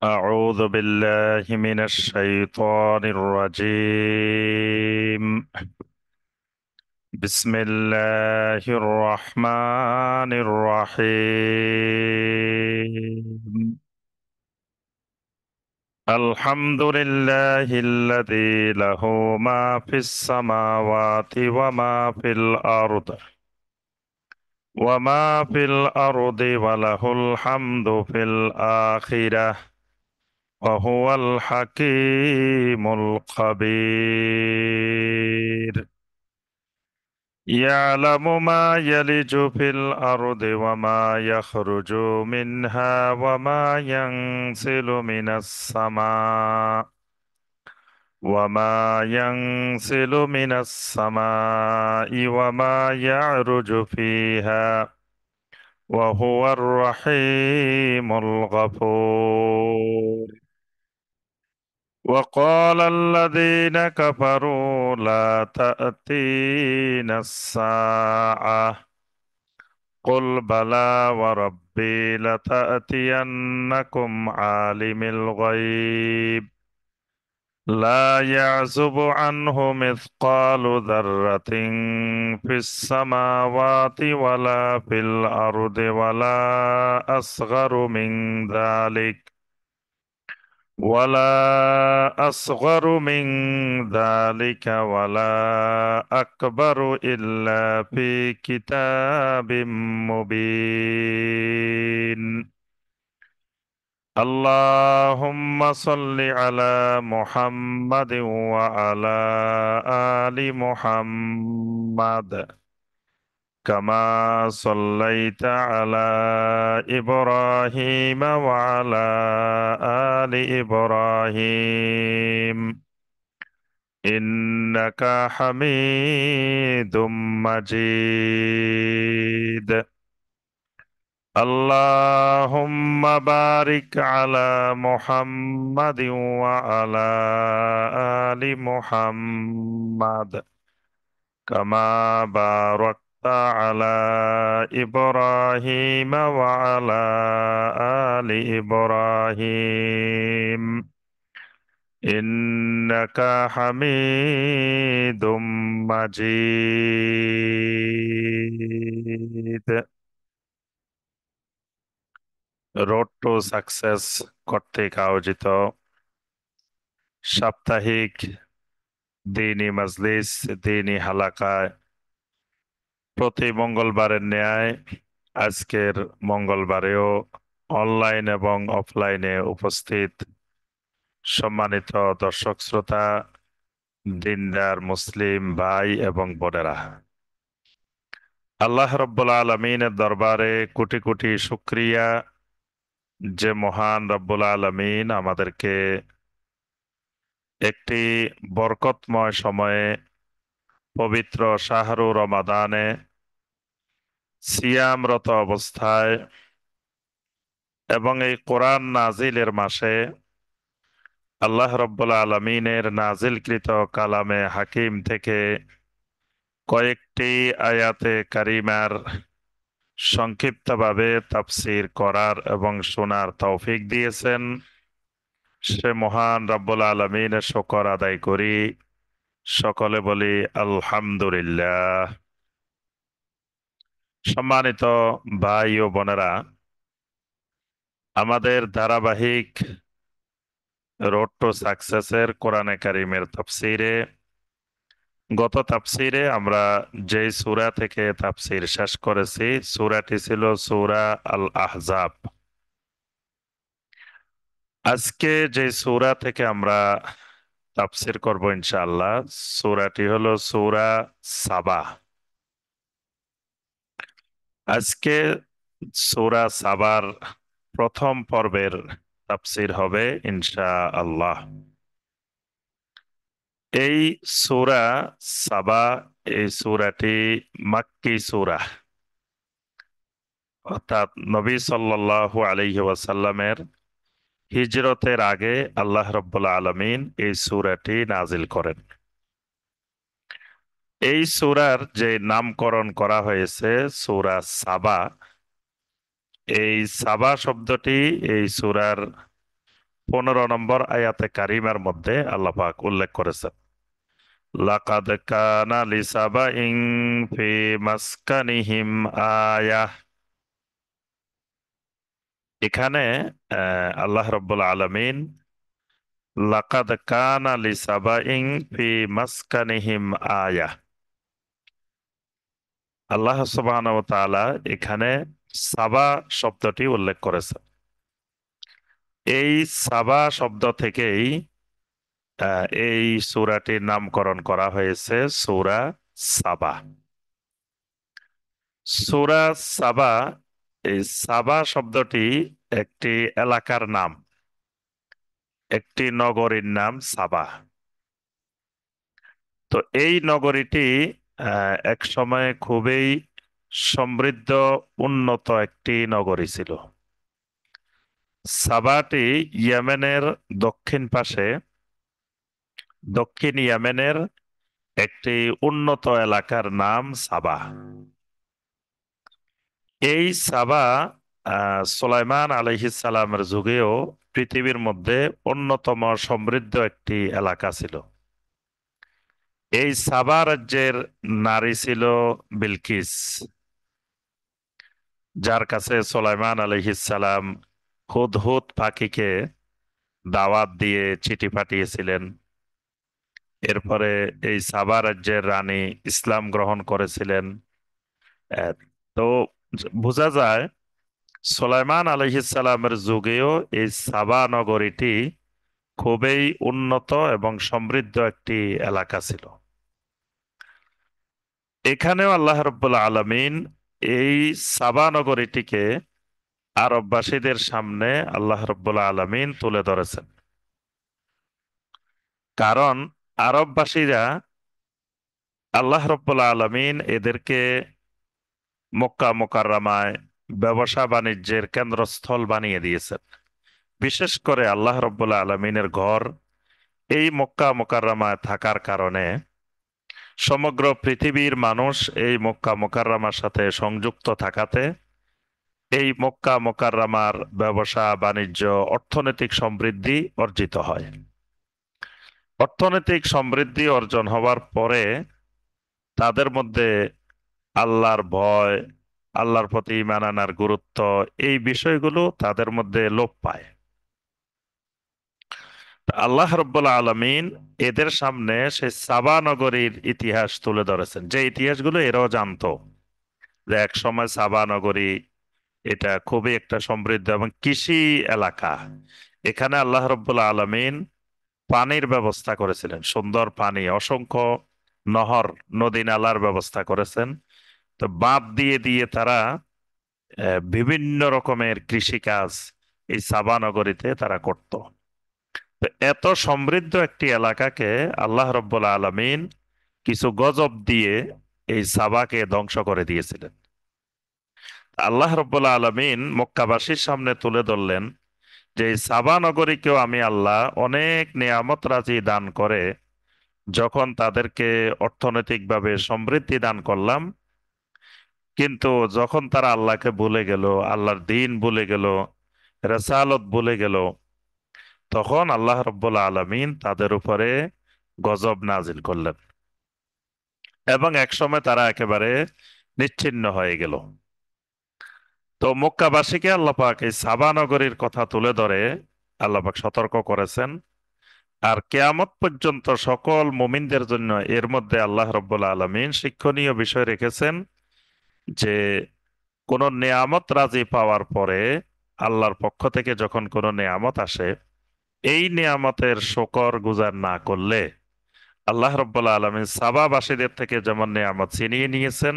أعوذ بالله من الشيطان الرجيم. بسم الله الرحمن الرحيم. الحمد لله الذي له ما في السماوات وما في الأرض وله الحمد في الآخرة وهو الحكيم الخبير. يعلم ما يلج في الأرض وما يخرج منها وما ينزل من السماء وما يعرج فيها وهو الرحيم الغفور. وقال الذين كفروا لا تأتينا الساعة قل بلى وربي لتأتينكم عالم الغيب لا يعزب عنه مثقال ذرة في السماوات ولا في الأرض ولا أصغر من ذلك ولا أكبر إلا في كتاب مبين. اللهم صل على محمد وعلى آل محمد كما صليت على إبراهيم وعلى آل إبراهيم إنك حميد مجيد. اللهم بارك على محمد وعلى آل محمد كما باركت على إبراهيم وعلى آل إبراهيم إنك حميد مجيد। Road to success কর্তৃক আয়োজিত সাপ্তাহিক দ্বীনি মাজলিস, দ্বীনি হালাকায় প্রতি মঙ্গলবারের ন্যায় আজকের মঙ্গলবারেও অনলাইন এবং অফলাইনে উপস্থিত সম্মানিত দর্শক শ্রোতা, দিনদার মুসলিম ভাই এবং বোনেরা, আল্লাহ রব্বুল আলমিনের দরবারে কোটি কোটি শুকরিয়া যে মহান রব্বুল আলমিন আমাদেরকে একটি বরকতময় সময়ে পবিত্র শাহরু রমাদানে সিয়ামরত অবস্থায় এবং এই কোরআন নাজিলের মাসে আল্লাহ রব্বুল আলমিনের নাজিলকৃত কালামে হাকিম থেকে কয়েকটি আয়াতে কারিমার সংক্ষিপ্তভাবে তাফসীর করার এবং শোনার তৌফিক দিয়েছেন। সে মহান রব্বুল আলমিনের শুকর আদায় করি, সকলে বলি আলহামদুলিল্লাহ। সম্মানিত ভাই ও বোনেরা, আমাদের ধারাবাহিক রোড টু সাকসেসের কোরআনে কারিমের তাফসীরে গত তাফসীরে আমরা যেই সূরা থেকে তাফসীর শেষ করেছি, সূরাটি ছিল সূরা আল আহজাব। আজকে যে সূরা থেকে আমরা তাফসীর করব ইনশাআল্লাহ, সূরাটি হলো সূরা সাবা। আজকে সূরা সাবার প্রথম পর্বের তাফসীর হবে ইনশাআল্লাহ। এই সূরা সাবা, এই সূরাটি মাক্কি সূরা, অর্থাৎ নবী সাল্লাল্লাহু আলাইহি ওয়াসাল্লামের হিজরতের আগে আল্লাহ রাব্বুল আলামিন এই সূরাটি নাজিল করেন। এই সূরার যে নামকরণ করা হয়েছে সূরা সাবা, এই সাবা শব্দটি এই সূরার 15 নম্বর আয়াতে কারিমার মধ্যে আল্লাহ পাক উল্লেখ করেছেন, লাকাদ কানা লিসাবাইন ফি মাসকানিহিম আয়াহ। এখানে আল্লাহ রাব্বুল আলামিন লাকাদ কানা লিসাবাইন ফি মাসকানিহিম আয়াহ, আল্লাহ সুবহানাহু ওয়া তাআলা এখানে সাবা শব্দটি উল্লেখ করেছেন। এই সাবা শব্দ থেকেই এই সূরাটির নামকরণ করা হয়েছে সূরা সাবা। সূরা সাবা, এই সাবা শব্দটি একটি এলাকার নাম, একটি নগরীর নাম সাবা। তো এই নগরীটি এক সময় খুবই সমৃদ্ধ উন্নত একটি নগরী ছিল। সাবাটি ইয়েমেনের দক্ষিণ পাশে, দক্ষিণ ইয়েমেনের একটি উন্নত এলাকার নাম সাবা। এই সাবা সুলাইমান আলাইহিস সালামের যুগেও পৃথিবীর মধ্যে অন্যতম সমৃদ্ধ একটি এলাকা ছিল। এই সাবা রাজ্যের নারী ছিল বিলকিস, যার কাছে সুলাইমান আলাইহিস সালাম হুদহুদ পাখিকে দাওয়াত দিয়ে চিঠি পাঠিয়েছিলেন। এরপরে এই সাবা রাজ্যের রানী ইসলাম গ্রহণ করেছিলেন। আহ, তো বোঝা যায় সুলাইমান আলাইহিস সালামের যুগেও এই সাবা নগরীটি খুবই উন্নত এবং সমৃদ্ধ একটি এলাকা ছিল। এখানেও আল্লাহ রাব্বুল আলামিন এই সাবা নগরীটিকে আরববাসীদের সামনে আল্লাহ রাব্বুল আলামিন তুলে ধরেছেন। কারণ আরববাসীরা আল্লাহ রাব্বুল আলামিন এদেরকে মক্কা মুকাররমায় ব্যবসা বাণিজ্যের কেন্দ্রস্থল বানিয়ে দিয়েছেন। বিশেষ করে আল্লাহ রাব্বুল আলামিনের ঘর এই মক্কা মুকাররমায় থাকার কারণে সমগ্র পৃথিবীর মানুষ এই মক্কা মুকাররমার সাথে সংযুক্ত থাকাতে এই মক্কা মুকাররমার ব্যবসা বাণিজ্য অর্থনৈতিক সমৃদ্ধি অর্জিত হয়। অর্থনৈতিক সমৃদ্ধি অর্জন হওয়ার পরে তাদের মধ্যে আল্লাহর ভয়, আল্লাহর প্রতি ঈমান আনার গুরুত্ব, এই বিষয়গুলো তাদের মধ্যে লোপ পায়। আল্লাহ রাব্বুল আলামিন এদের সামনে সেই সাবা নগরীর ইতিহাস তুলে ধরেছেন, যে ইতিহাসগুলো এরাও জানতো, যে এক সময় সাবা নগরী এটা খুবই একটা সমৃদ্ধ এবং কৃষি এলাকা। এখানে আল্লাহ রাব্বুল আলামিন পানির ব্যবস্থা করেছিলেন, সুন্দর পানি, অসংখ্য নহর, নদী নালার ব্যবস্থা করেছেন। তো বাঁধ দিয়ে দিয়ে তারা বিভিন্ন রকমের কৃষিকাজ এই সাবা নগরীতে তারা করত। তো এত সমৃদ্ধ একটি এলাকাকে আল্লাহ রাব্বুল আলামিন কিছু গজব দিয়ে এই সাবাকে ধ্বংস করে দিয়েছিলেন। আল্লাহ রাব্বুল আলামিন মক্কাবাসীর সামনে তুলে ধরলেন যে এই সাবা নগরীকেও আমি আল্লাহ অনেক নিয়ামত রাজি দান করে যখন তাদেরকে অর্থনৈতিকভাবে সমৃদ্ধি দান করলাম, কিন্তু যখন তারা আল্লাহকে ভুলে গেল, আল্লাহর দ্বীন ভুলে গেল, রেসালত ভুলে গেল, তখন আল্লাহ রাব্বুল আলামিন তাদের উপরে গজব নাজিল করলেন এবং একসময় তারা একেবারে নিশ্চিহ্ন হয়ে গেল। তো মক্কাবাসীকে আল্লাহ পাক এই সাবা নগরীর কথা তুলে ধরে আল্লাহ পাক সতর্ক করেছেন। আর কেয়ামত পর্যন্ত সকল মুমিনদের জন্য এর মধ্যে আল্লাহ রাব্বুল আলামিন শিক্ষণীয় বিষয় রেখেছেন, যে কোন নেয়ামত রাজি পাওয়ার পরে আল্লাহর পক্ষ থেকে যখন কোন নেয়ামত আসে, এই নেয়ামতের শকর গুজার না করলে আল্লাহ রাব্বুল আলামিন সাবাবাসীদের থেকে যেমন নেয়ামত ছিনিয়ে নিয়েছেন,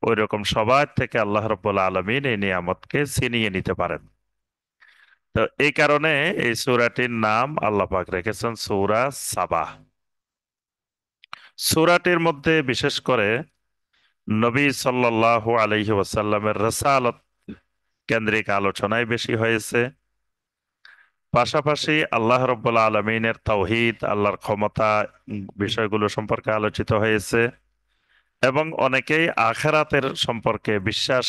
ওই রকম সবার থেকে আল্লাহ রাব্বুল আলামিন এই নিয়ামতকে ছিনিয়ে নিতে পারেন। তো এই কারণে এই সূরাটির নাম আল্লাহ পাক রেখেছেন সূরা সাবা। সূরাটির মধ্যে বিশেষ করে নবী সাল্লাল্লাহু আলাইহি ওয়াসাল্লামের রাসালত কেন্দ্রিক আলোচনায় বেশি হয়েছে। পাশাপাশি আল্লাহ রাব্বুল আলামিনের তাওহীদ, আল্লাহর ক্ষমতা, বিষয়গুলো সম্পর্কে আলোচিত হয়েছে এবং অনেকেই আখিরাতের সম্পর্কে বিশ্বাস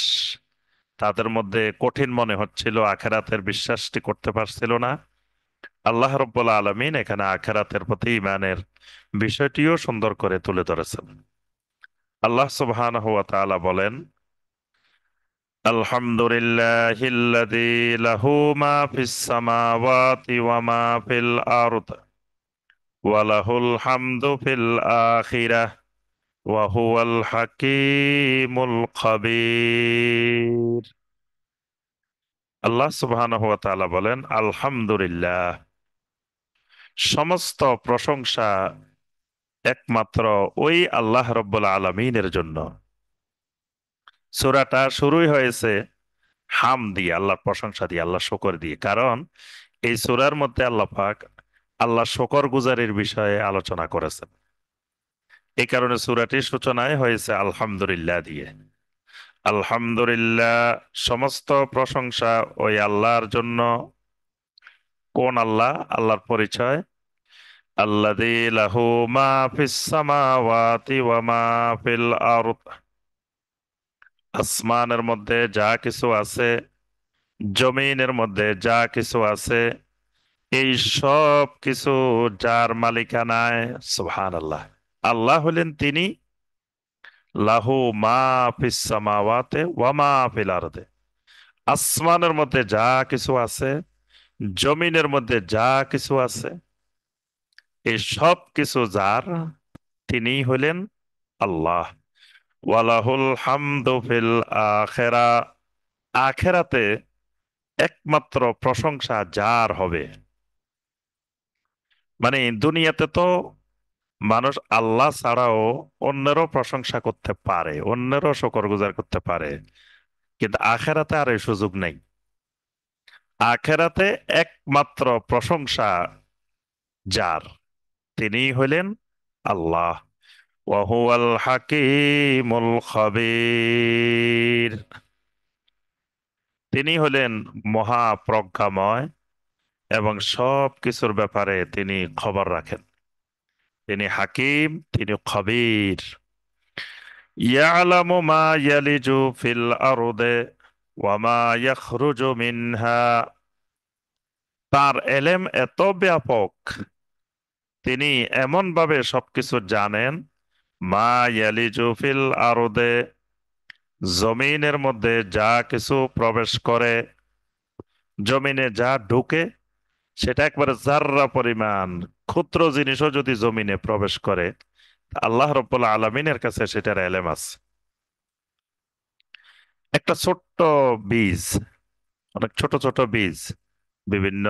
তাদের মধ্যে কঠিন মনে হচ্ছিল, আখিরাতের বিশ্বাসটি করতে পারছিল না। আল্লাহ রাব্বুল আলামিন এখানে আখিরাতের প্রতি ঈমানের বিষয়টিও সুন্দর করে তুলে ধরেছেন। আল্লাহ সুবহানাহু ওয়া তাআলা বলেন, আলহামদুলিল্লাহিল্লাযী লাহু মা ফিস সামাওয়াতি ওয়া মা ফিল আরদ ওয়া লাহুল হামদু ফিল আখিরাহ ওয়া হুয়াল হাকীমুল খাবীর। আল্লাহ সুবহানাহু ওয়া তাআলা বলেন, আলহামদুলিল্লাহ, সমস্ত প্রশংসা একমাত্র ওই আল্লাহ রব্বুল আলমিনের জন্য। সূরাটা শুরুই হয়েছে হাম দিয়ে, আল্লাহর প্রশংসা দিয়ে, আল্লাহ শকর দিয়ে। কারণ এই সূরার মধ্যে আল্লাহ পাক আল্লাহ শকর গুজারির বিষয়ে আলোচনা করেছেন। এই কারণে সূরাটির সূচনায় হয়েছে আলহামদুলিল্লাহ দিয়ে। আলহামদুলিল্লাহ, সমস্ত প্রশংসা ওই আল্লাহর জন্য। কোন আল্লাহ? আল্লাহর পরিচয়, আল্লাযী লাহু মা ফিস সামাওয়াতি ওয়া মা ফিল আরদ, আসমানের মধ্যে যা কিছু আছে, জমিনের মধ্যে যা কিছু আছে, এই সব কিছু যার মালিকানায়। সুবহানাল্লাহ, আল্লাহ হলেন তিনি লাহু মা ফিস সামাওয়াতে ওয়া মা ফিল আরদে, আসমানের মধ্যে যা কিছু আছে, জমিনের মধ্যে যা কিছু আছে, এই সব কিছু যার, তিনি হলেন আল্লাহ। ওয়ালাহুল হামদু ফিল আখিরা, আখিরাতে একমাত্র প্রশংসা যার হবে। মানে দুনিয়াতে তো মানুষ আল্লাহ ছাড়াও অন্যেরও প্রশংসা করতে পারে, অন্যেরও শুকরগুজার করতে পারে, কিন্তু আখেরাতে আর এই সুযোগ নেই। আখেরাতে একমাত্র প্রশংসা যার, তিনি হলেন আল্লাহ। ওয়াহুয়াল হাকিমুল খাবীর, তিনি হলেন মহাপ্রজ্ঞাময় এবং সব কিছুর ব্যাপারে তিনি খবর রাখেন। তিনি হাকিম, তিনি খবীর। ইয়ালামু মা ইয়ালিজু ফিল আরদে ওয়া মা ইয়াখরুজু মিনহা, তার এলেম এত ব্যাপক, তিনি এমন ভাবে সবকিছু জানেন। মা ইয়ালিজু ফিল আরদে, জমিনের মধ্যে যা কিছু প্রবেশ করে, জমিনে যা ঢুকে, সেটা একবারে যাররা পরিমাণ ক্ষুদ্র জিনিসও যদি জমিনে প্রবেশ করে, আল্লাহ রাব্বুল আলামিনের কাছে সেটার এলেম আছে। একটা ছোট্ট বীজ, অনেক ছোট ছোট বীজ, বিভিন্ন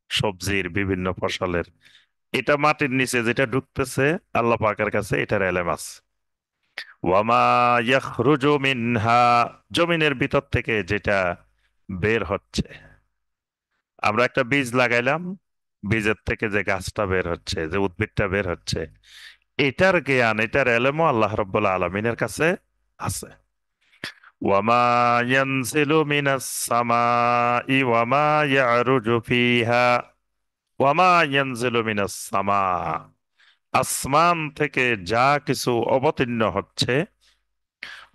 সবজির, বিভিন্ন ফসলের, এটা মাটির নিচে যেটা ঢুকতেছে, আল্লাহ পাকের কাছে এটার এলেম আছে। ওয়ামা ইয়াখরুজু মিনহা, জমিনের ভিতর থেকে যেটা বের হচ্ছে, আমরা একটা বীজ লাগাইলাম, বীজের থেকে যে গাছটা বের হচ্ছে, যে উদ্ভিদটা বের হচ্ছে, এটার জ্ঞান, এটার এলেমও আল্লাহ রাব্বুল আলামিনের কাছে আছে। ওয়ামা ইয়ানজিলু মিনাস সামাই ওয়ামা ইয়ারুজু ফিহা ওয়ামা ইয়ানজিলু মিনাস সামা, আসমান থেকে যা কিছু অবতীর্ণ হচ্ছে,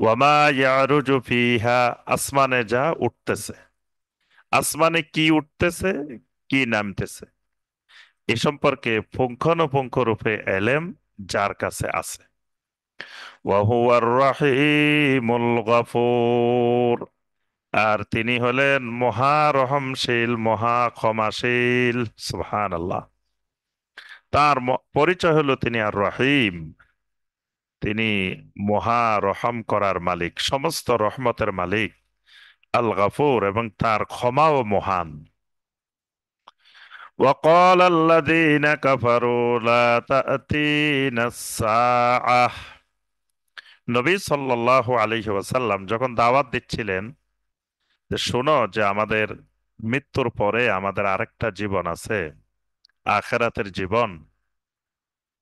ওয়ামা ইয়ারুজু ফিহা, আসমানে যা উঠতেছে, আসমানে কি উঠতেছে, কি নামতেছে, এ সম্পর্কে পুঙ্খানুপুঙ্খ রূপে এলেম যার কাছে আছে। ওয়াহুয়ার রাহিমুল গফুর, আর তিনি হলেন মহা রহমশীল, মহা ক্ষমাশীল। সুবহানাল্লাহ, তার পরিচয় হলো তিনি আর রহিম, তিনি মহা রহম করার মালিক, সমস্ত রহমতের মালিক, আল গাফুর, এবং তার ক্ষমাও মহান। وقال الذين كفروا لا تأتينا الساعة, নবী সাল্লাল্লাহু আলাইহি ওয়াসাল্লাম যখন দাওয়াত দিচ্ছিলেন যে শোনো, যে আমাদের মৃত্যুর পরে আমাদের আরেকটা জীবন আছে, আখেরাতের জীবন,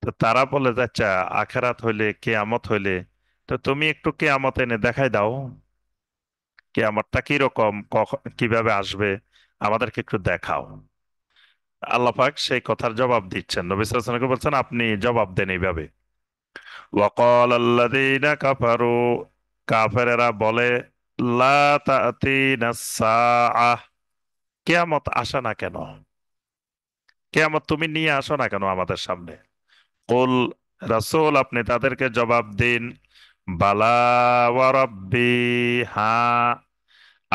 তো তারা বলে যাচ্ছে আখেরাত হইলে, কিয়ামত হইলে, তো তুমি একটু কিয়ামত এনে দেখাই দাও, কিয়ামতটা কিরকম, কিভাবে আসবে, আমাদেরকে একটু দেখাও। আল্লাহ পাক সেই কথার জবাব দিচ্ছেন, নবী সাল্লাল্লাহু আলাইহি ওয়াসাল্লামকে বলছেন আপনি জবাব দেন এইভাবে। ওয়াকাল আল্লাযীনা কাফারু, কাফেরেরা বলে, লা তা'তিনাস সাআহ, কিয়ামত আসে না কেন? কেয়ামত তুমি নিয়ে আসো না কেন আমাদের সামনে? কুল, রাসূল আপনি তাদেরকে জবাব দিন, বালা ওয়া রাব্বি, হ্যাঁ,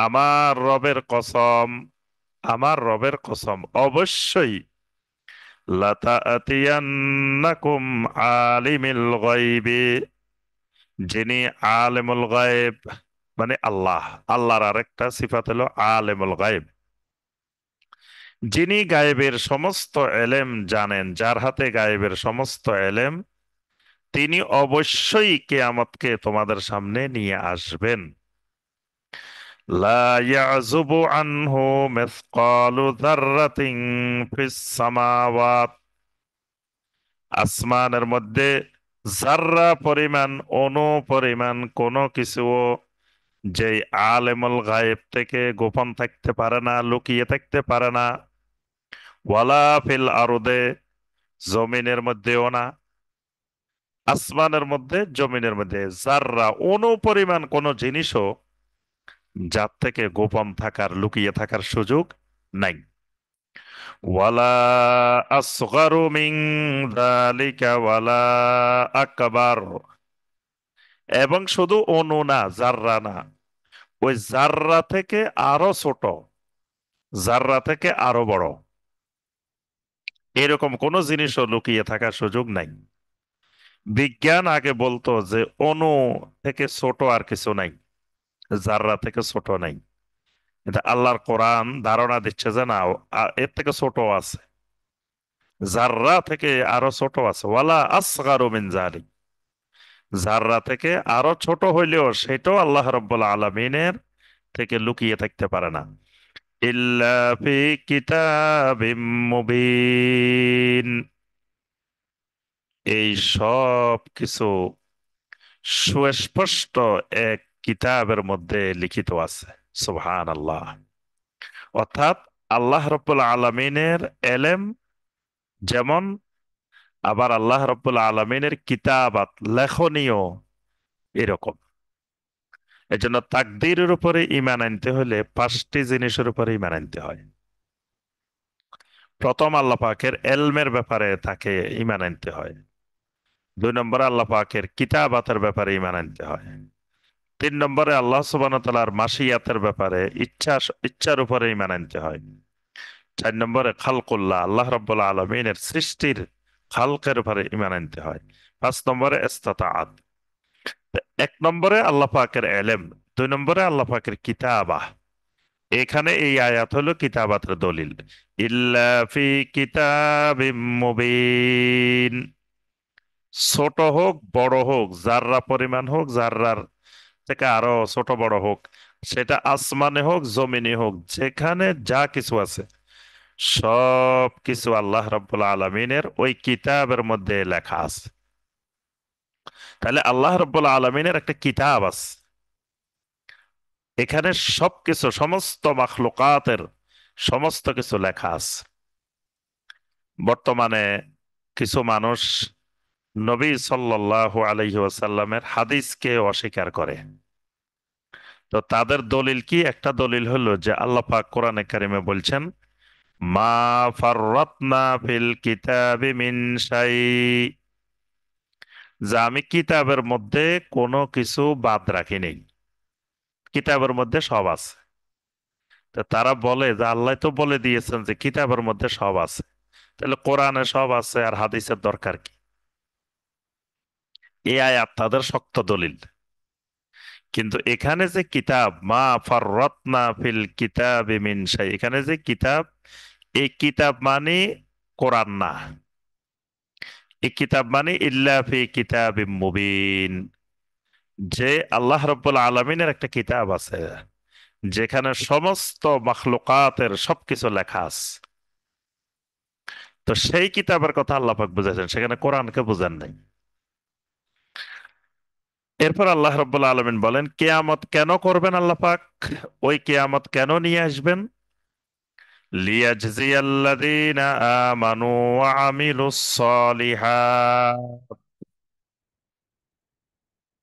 আমার রবের কসম, আমার রবের কসম, অবশ্যই, লাতাআতিয়ান্নাকুম আলিমিল গায়বি, যিনি আলেমুল গায়েব, মানে আল্লাহ, আল্লাহর আরেকটা সিফাত হলো আলেমুল গায়েব, যিনি গায়েবের সমস্ত এলেম জানেন, যার হাতে গায়েবের সমস্ত এলেম, তিনি অবশ্যই কেয়ামতকে তোমাদের সামনে নিয়ে আসবেন। লা ইয়াযুবু আনহু মিসকালু যাররাতিন ফিস সামাওয়াত, আসমানের মধ্যে যাররা পরিমাণ, অণু পরিমাণ কোনো কিছুও যেই আলেমুল গায়েব থেকে গোপন থাকতে পারে না, লুকিয়ে থাকতে পারে না, ওয়ালা ফিল আরদে, জমিনের মধ্যেও না, আসমানের মধ্যে জমিনের মধ্যে যাররা অণু পরিমাণ কোনো জিনিসও যার থেকে গোপন থাকার, লুকিয়ে থাকার সুযোগ নাই। ওয়ালা আসগারু মিন যালিকা ওয়ালা আকবার, এবং শুধু অণু না, জাররা না, ওই জাররা থেকে আরো ছোট, জাররা থেকে আরো বড়, এরকম কোন জিনিসও লুকিয়ে থাকার সুযোগ নাই। বিজ্ঞান আগে বলতো যে অণু থেকে ছোট আর কিছু নাই, জাররা থেকে ছোট নাই, কিন্তু আল্লাহর কোরআন ধারণা দিচ্ছে যে না, এর থেকে ছোট আছে, জাররা থেকে আরো ছোট আছে, ওয়ালা আসগারু মিন যালিক, জাররা থেকে আরো ছোট হইলেও সেটাও আল্লাহ রাব্বুল আলামিনের থেকে লুকিয়ে থাকতে পারে না। ইল্লা ফি কিতাবিম মুবিন, এই সব কিছু সুস্পষ্ট এক কিতাবের মধ্যে লিখিত আছে। সুবহানাল্লাহ। অর্থাৎ আল্লাহ রাব্বুল আলামিনের এলেম যেমন, আবার আল্লাহ রাব্বুল আলামিনের কিতাবাত, লেখনীয়, এরকম। এজন্য তাকদীরের উপরে ঈমান আনতে হলে পাঁচটি জিনিসের উপরে ঈমান আনতে হয়। প্রথম, আল্লাহ পাকের এলমের ব্যাপারে তাকে ঈমান আনতে হয়। দুই নম্বরে আল্লাহ পাকের কিতাবাতের ব্যাপারে ঈমান আনতে হয়। তিন নম্বরে আল্লাহ সুবহানাহু ওয়া তাআলার মাশিয়াতের ব্যাপারে, ইচ্ছার উপরে ঈমান আনতে হয়। চার নম্বরে খালকুল্লাহ, আল্লাহ রাব্বুল আলামিনের সৃষ্টির, খালকের উপরে ঈমান আনতে হয়। পাঁচ নম্বরে ইসতিতাআত। এক নম্বরে আল্লাহ পাকের এলেম, দুই নম্বরে আল্লাহ পাকের কিতাবা। এখানে এই আয়াত হলো কিতাবাতের দলিল। ইল্লা ফি কিতাবিম মুবিন, ছোট হোক বড় হোক, যাররা পরিমাণ হোক, যাররার থেকে আরো ছোট বড় হোক, সেটা আসমানে হোক জমিনে হোক, যেখানে যা কিছু আছে সব কিছু আল্লাহ রাব্বুল আলামিনের ওই কিতাবের মধ্যে লেখা আছে। তাহলে আল্লাহ রাব্বুল আলামিনের একটা কিতাব আছে, এখানে সবকিছু, সমস্ত মাখলুকাতের সমস্ত কিছু লেখা আছে। বর্তমানে কিছু মানুষ নবী সাল্লাল্লাহু আলাইহি ওয়াসাল্লামের হাদিসকে অস্বীকার করে। তো তাদের দলিল কি? একটা দলিল হলো যে আল্লাহ পাক কোরআনে কারিমে বলছেন, মা ফাররাতনা ফিল কিতাবি মিন শাই, যে আমি কিতাবের মধ্যে কোনো কিছু বাদ রাখি নেই, কিতাবের মধ্যে সব আছে। তো তারা বলে যে আল্লাহ তো বলে দিয়েছেন যে কিতাবের মধ্যে সব আছে, তাহলে কোরআনে সব আছে আর হাদিসের দরকার কি? এই আয়াত তাদের শক্ত দলিল। কিন্তু এখানে যে কিতাব, মা ফাররাতনা ফিল কিতাবি মিন শাই, এখানে যে কিতাব, এই কিতাব মানে কোরআন না, এই কিতাব মানে ইল্লা ফি কিতাবিম মুবিন, যে আল্লাহ রাব্বুল আলামিনের একটা কিতাব আছে যেখানে সমস্ত মাখলুকাতের সবকিছু লেখা আছে। তো সেই কিতাবের কথা আল্লাহ পাক বুঝাইছেন, সেখানে কোরআনকে বুঝান নাই। এরপর আল্লাহ রাব্বুল আলামিন বলেন, কিয়ামত কেন করবেন আল্লাহ পাক, ওই কিয়ামত কেন নিয়ে আসবেন? লিয়াজজিয়াল্লাযীনা আমানু ওয়া আমিলুস সলিহাত,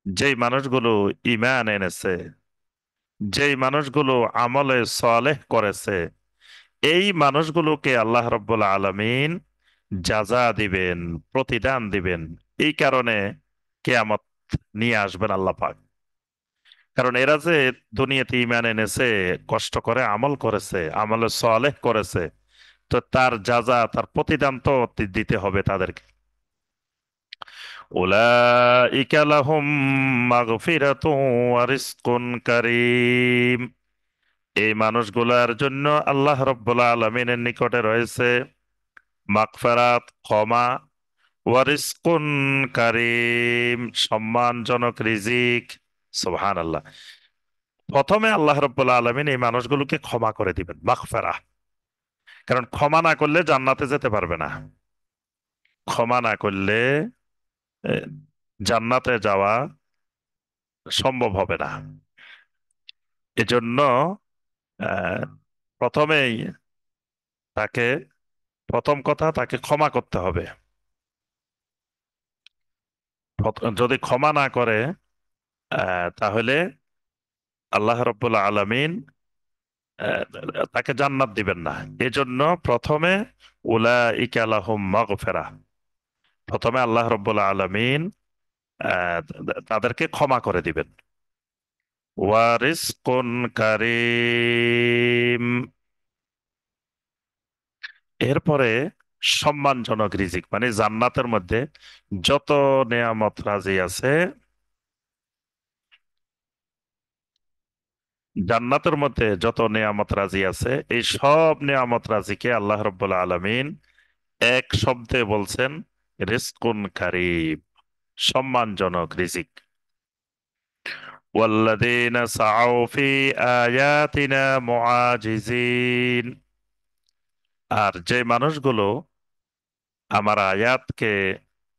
যেই মানুষগুলো ঈমান এনেছে, যেই মানুষগুলো আমলে সালেহ করেছে, এই মানুষগুলোকে আল্লাহ রাব্বুল আলামিন যাজা দিবেন, প্রতিদান দিবেন। এই কারণে কিয়ামত নিয়ে আসবেন আল্লাহ পাক। কারণ এরা যে দুনিয়াতে ঈমান এনেছে, কষ্ট করে আমল করেছে, আমলে সালেহ করেছে, তো তার যাজা, তার প্রতিদান তো দিতে হবে তাদেরকে। উলাইকা লাহুম মাগফিরাতুন ওয়া রিজকুন কারীম। এই মানুষগুলার জন্য আল্লাহ রাব্বুল আলামিনের নিকটে রয়েছে মাগফিরাত, ক্ষমা, ওয়া রিজকুন কারীম, সম্মানজনক রিজিক। সুবহানাল্লাহ। প্রথমে আল্লাহ রাব্বুল আলামিন এই মানুষগুলোকে ক্ষমা করে দিবেন, মাগফিরাহ। কারণ ক্ষমা না করলে জান্নাতে যেতে পারবে না। ক্ষমা না করলে এ, জান্নাতে যাওয়া সম্ভব হবে না। এজন্য আহ, প্রথমেই তাকে, প্রথম কথা তাকে ক্ষমা করতে হবে। যদি ক্ষমা না করে তাহলে আল্লাহ রাব্বুল আলামিন আহ, তাকে জান্নাত দিবেন না। এজন্য প্রথমে উলাইকা লাহুম মাগফিরাহ, প্রথমে আল্লাহ রাব্বুল আলামিন আহ, তাদেরকে ক্ষমা করে দিবেন। ওয়া রিজকুন কারীম, এরপরে সম্মানজনক রিজিক, মানে জান্নাতের মধ্যে যত নেয়ামত রাজি আছে, জান্নাতের মধ্যে যত নেয়ামত রাজি আছে, এই সব নেয়ামত রাজিকে আল্লাহ রাব্বুল আলামিন এক শব্দে বলছেন রিজকুন কারীম, সম্মানজনক রিজিক। ওয়াল্লাযীনা সাআউ ফি আয়াতিনা মুআজিজিন, আর যে মানুষগুলো আমার আয়াতকে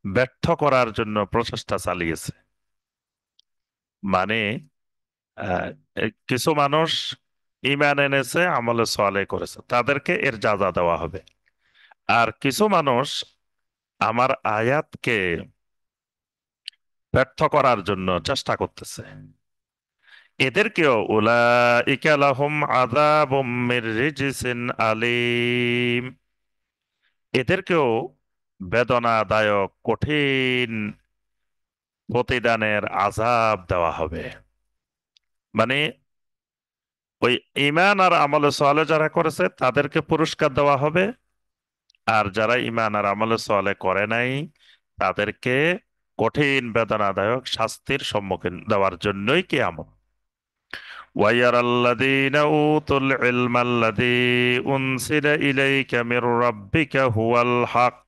ব্যর্থ করার জন্য প্রচেষ্টা চালিয়েছে, মানে আহ, কিছু মানুষ ঈমান এনেছে, আমলে সালেহ করেছে, তাদেরকে এর যাজা দেওয়া হবে। আর কিছু মানুষ আমার আয়াতকে ব্যর্থ করার জন্য চেষ্টা করতেছে, এদেরকেও উলাইকা লাহুম আযাবুম মির রিজসিন আলীম, এদেরকেও বেদনাদায়ক কঠিন প্রতিদানের আযাব দেওয়া হবে। মানে ওই ঈমান আর আমলে সালেহ যারা করেছে তাদেরকে পুরস্কার দেওয়া হবে, আর যারা ঈমান আর আমলে সালেহ করে নাই তাদেরকে কঠিন বেদনাদায়ক শাস্তির সম্মুখীন দেওয়ার জন্যই কিয়ামত। ويرى الذين أوتوا العلم الذي أنزل إليك من ربك هو الحق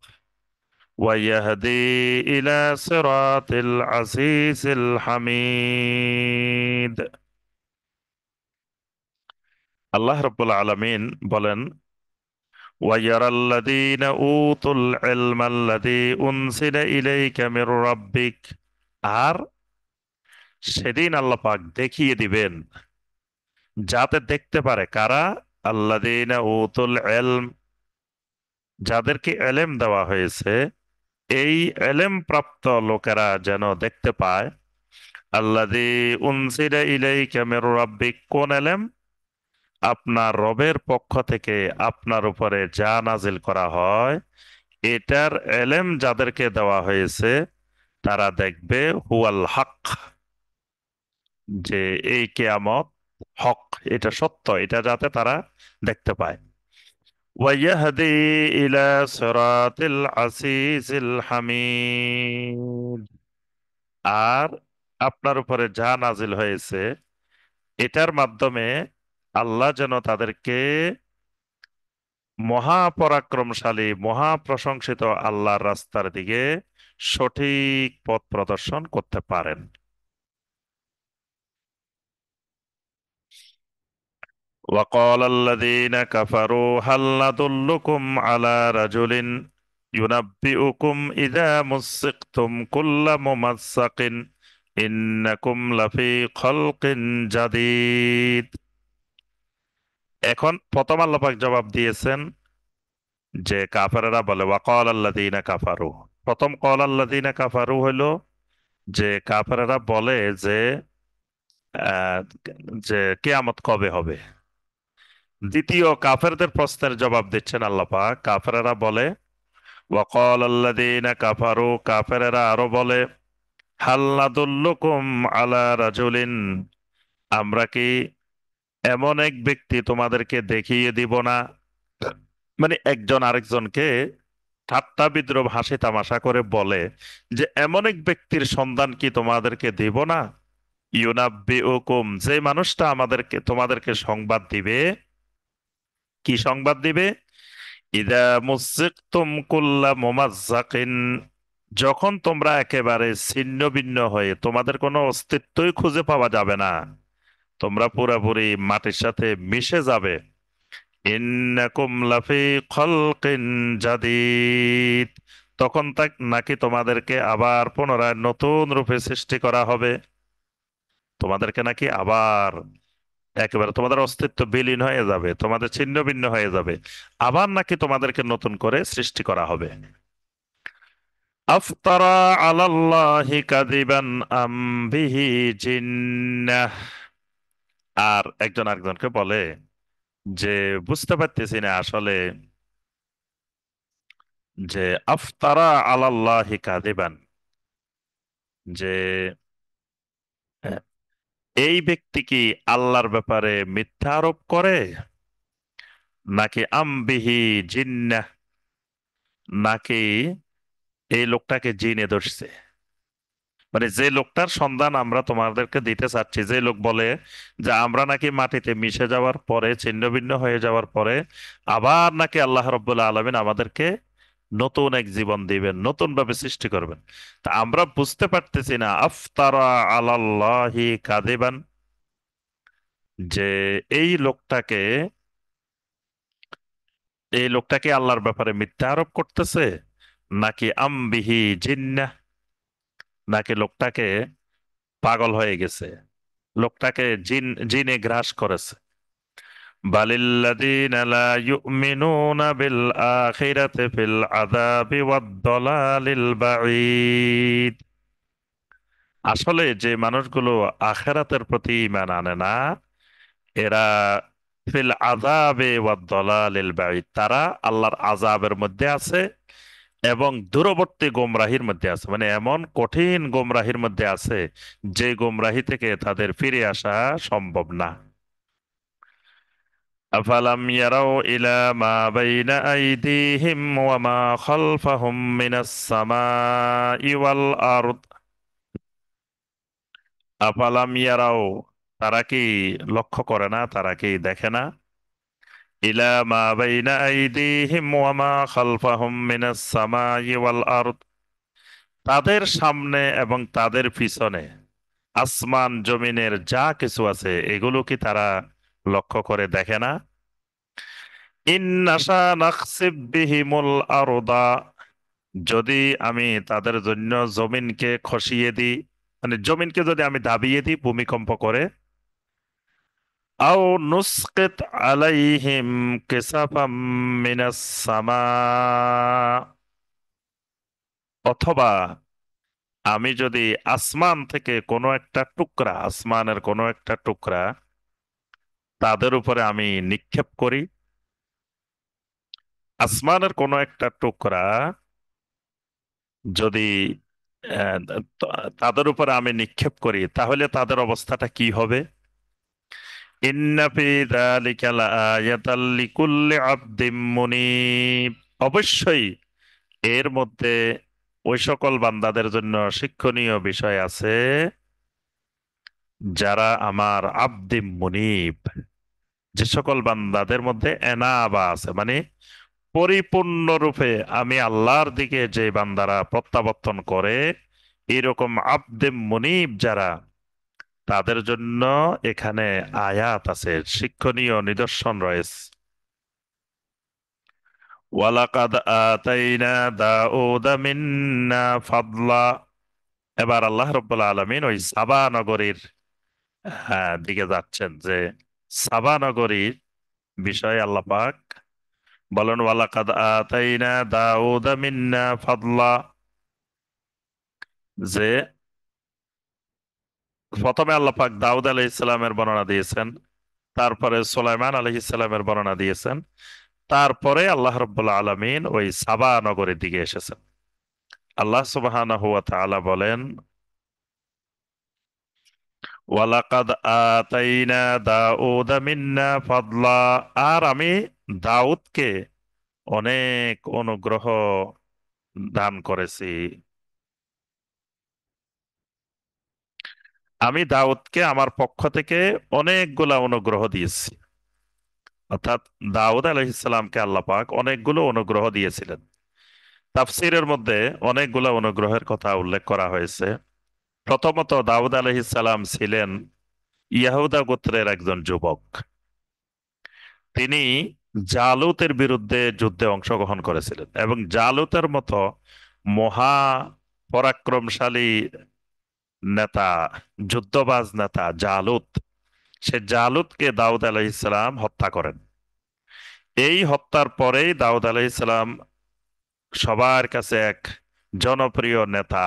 ويهدي إلى صراط العزيز الحميد। আল্লাহ রাব্বুল আলামিন বলেন ويرى الذين أوتوا العلم الذي أنزل إليك من ربك, আর সেদিন আল্লাহ পাক দেখিয়ে দিবেন, যাতে দেখতে পারে কারা, আল্লাযীনা উতুল ইলম, যাদেরকে এলেম দেওয়া হয়েছে, এই এলেম প্রাপ্ত লোকেরা যেন দেখতে পায়। আল্লাযী উনজিলা ইলাইকা মির রাব্বিক, কোন এলেম? আপনার রবের পক্ষ থেকে আপনার উপরে যা নাজিল করা হয়, এটার এলেম যাদেরকে দেওয়া হয়েছে তারা দেখবে হুয়াল হক, যে এই কিয়ামত হক, এটা সত্য, এটা যাতে তারা দেখতে পায়। ওয়াইয়াহদি ইলা সিরাতিল আসিসিল হামিদ, আর আপনার উপরে যা নাজিল হয়েছে এটার মাধ্যমে আল্লাহ যেন তাদেরকে মহাপরাক্রমশালী, মহাপ্রশংসিত আল্লাহর রাস্তার দিকে সঠিক পথ প্রদর্শন করতে পারেন। وقال الذين كفروا هل ندلكم على رجل ينبئكم إذا مزقتم كل ممزق إنكم لفي خلق جديد। এখন প্রথম আল্লাহ পাক জবাব দিয়েছেন যে কাফেরেরা বলে ওয়াকাল আল্লাযীনা কাফারু। প্রথম কল আল্লাযীনা কাফারু হইলো যে কাফেরেরা বলে যে আহ, যে কিয়ামত কবে হবে। দ্বিতীয় কাফেরদের প্রশ্নের জবাব দিচ্ছেন আল্লাহ পাক। কাফেরেরা বলে, ওয়াকাল আল্লাযীনা কাফারু, কাফেরেরা আরো বলে, হাল নাদুল্লুকুম আলা রাজুলিন, আমরা কি এমন এক ব্যক্তি তোমাদেরকে দেখিয়ে দিব না? মানে একজন আরেকজনকে ঠাট্টা বিদ্রূপ হাসি তামাশা করে বলে যে এমন এক ব্যক্তির সন্ধান কি তোমাদেরকে দিব না? ইউনাব্বিউকুম, যে মানুষটা তোমাদেরকে সংবাদ দিবে। কি সংবাদ দিবে? ইদা মুযিকতুম কুল্লা মুমাজ্জাকিন, যখন তোমরা একেবারে ছিন্ন ভিন্ন হয়ে তোমাদের কোনো অস্তিত্বই খুঁজে পাওয়া যাবে না, তোমরা পুরাপুরি মাটির সাথে মিশে যাবে। ইন্নাকুম লাফি খলকিন জাদিদ, তখন নাকি তোমাদেরকে আবার পুনরায় নতুন রূপে সৃষ্টি করা হবে। তোমাদেরকে নাকি আবার একেবারে তোমাদের অস্তিত্ব বিলীন হয়ে যাবে, তোমাদের ছিন্ন ভিন্ন হয়ে যাবে, আবার নাকি তোমাদেরকে নতুন করে সৃষ্টি করা হবে। আফতারা আলাল্লাহি কাযিবান আম বিহি জিন্নাহ, আর একজন আরেকজনকে বলে যে বুঝতে পারতেছি না আসলে যে আফতারা আলাল্লাহি কাযিবান, যে আহ, এই ব্যক্তি কি আল্লাহর ব্যাপারে মিথ্যা আরোপ করে, নাকি আমবিহি জিন্নাহ, নাকি এই লোকটাকে জিনে ধরছে। মানে যে লোকটার সন্ধান আমরা তোমাদেরকে দিতে চাচ্ছি, যে লোক বলে যে আমরা নাকি মাটিতে মিশে যাওয়ার পরে ছিন্ন ভিন্ন হয়ে যাওয়ার পরে আবার নাকি আল্লাহ রাব্বুল আলামিন আমাদেরকে নতুন এক জীবন দিবেন, নতুন ভাবে সৃষ্টি করবেন। তা আমরা বুঝতে পারতেছি না আফতারা আলাল্লাহি কাযিবান, যে এই লোকটাকে এই লোকটাকে আল্লাহর ব্যাপারে মিথ্যা আরোপ করতেছে, নাকি আমবিহি জিন্নাহ, নাকি লোকটাকে পাগল হয়ে গেছে, লোকটাকে জিনে গ্রাস করেছে। বালিল্লাযীনা লা ইউমিনুনা বিল আখিরাতি ফিল আযাবি ওয়াদ দালালিল বাঈদ, আসলে যে মানুষগুলো আখিরাতের প্রতি ঈমান আনে না, এরা ফিল আযাবি ওয়াদ দালালিল বাঈদ, তারা আল্লাহর আযাবের মধ্যে আছে এবং দূরবর্তী গোমরাহির মধ্যে আছে। মানে এমন কঠিন গোমরাহির মধ্যে আছে যে গোমরাহি থেকে তাদের ফিরে আসা সম্ভব না। আফালাম ইয়ারাও ইলা মা বাইনা আইদিহিম ওয়া মা খালফাহুম মিনাস সামাই ওয়াল আরদ, আফালাম ইয়ারাও, তারা কি লক্ষ্য করে না, তারা কি দেখে না? ইলা মা বাইনা আইদিহিম ওয়া মা খালফাহুম মিনাস সামাই ওয়াল আরদ, তাদের সামনে এবং তাদের পিছনে আসমান জমিনের যা কিছু আছে এগুলো কি তারা লক্ষ্য করে দেখে না? ইন্নাশা নাখসিব বিহিমুল আরদা, যদি আমি তাদের জন্য জমিনকে খসিয়ে দিই, মানে জমিনকে যদি আমি দাবিয়ে দিই ভূমিকম্প করে, আও নুসকিত আলাইহিম কিসাফাম মিনাস সামা, অথবা আমি যদি আসমান থেকে কোনো একটা টুকরা, আসমানের কোনো একটা টুকরা তাদের উপরে আমি নিক্ষেপ করি, আসমানের কোনো একটা টুকরা যদি আহ, তাদের উপরে আমি নিক্ষেপ করি, তাহলে তাদের অবস্থাটা কি হবে? ইন্না ফি যালিকা লাআয়াতাল লিকুল্লি আবদিন মুনিব, অবশ্যই এর মধ্যে ওই সকল বান্দাদের জন্য শিক্ষণীয় বিষয় আছে যারা আমার আবদিন মুনিব, যে সকল বান্দাদের মধ্যে এনাবা আছে, মানে পরিপূর্ণরূপে আমি আল্লাহর দিকে যে বান্দারা প্রত্যাবর্তন করে, এরকম আবদে মুনিব যারা, তাদের জন্য এখানে আয়াত আছে, শিক্ষণীয় নিদর্শন রয়েছে। ওয়ালাকাদ আতাইনা দাউদা মিন্না ফাদলা, এবার আল্লাহ রাব্বুল আলামিন ওই সাবা নগরীর দিকে যাচ্ছেন, যে সাবা নগরীর বিষয়ে আল্লাহ পাক বলেন, ওয়ালাকাদ আতাইনা দাউদা মিন্না ফাদলা, যে প্রথমে আল্লাহ পাক দাউদ আলাইহিস সালামের বর্ণনা দিয়েছেন, তারপরে সুলাইমান আলাইহিস সালামের বর্ণনা দিয়েছেন। তারপরে আল্লাহ রাব্বুল আলামিন ওই সাবা নগরের দিকে এসেছেন। আল্লাহ সুবহানাহু ওয়া তাআলা বলেন, ওয়ালাকাদ আতাইনা দাউদা মিন্না ফাদলা, আর আমি দাউদকে অনেক অনুগ্রহ দান করেছি। আমি দাউদকে আমার পক্ষ থেকে অনেকগুলা অনুগ্রহ দিয়েছি। অর্থাৎ দাউদ আলাইহিসসালামকে আল্লাহ পাক অনেকগুলো অনুগ্রহ দিয়েছিলেন। তাফসীরের মধ্যে অনেকগুলো অনুগ্রহের কথা উল্লেখ করা হয়েছে। প্রথমত, দাউদ আলাইহিসসালাম ছিলেন ইয়াহুদা গোত্রের একজন যুবক। তিনি জালুতের বিরুদ্ধে যুদ্ধে অংশগ্রহণ করেছিলেন, এবং জালুতের মতো মহা পরাক্রমশালী নেতা, যুদ্ধবাজ নেতা জালুত, সে জালুতকে দাউদ আলাইহিসসালাম হত্যা করেন। এই হত্যার পরেই দাউদ আলাইহিসসালাম সবার কাছে এক জনপ্রিয় নেতা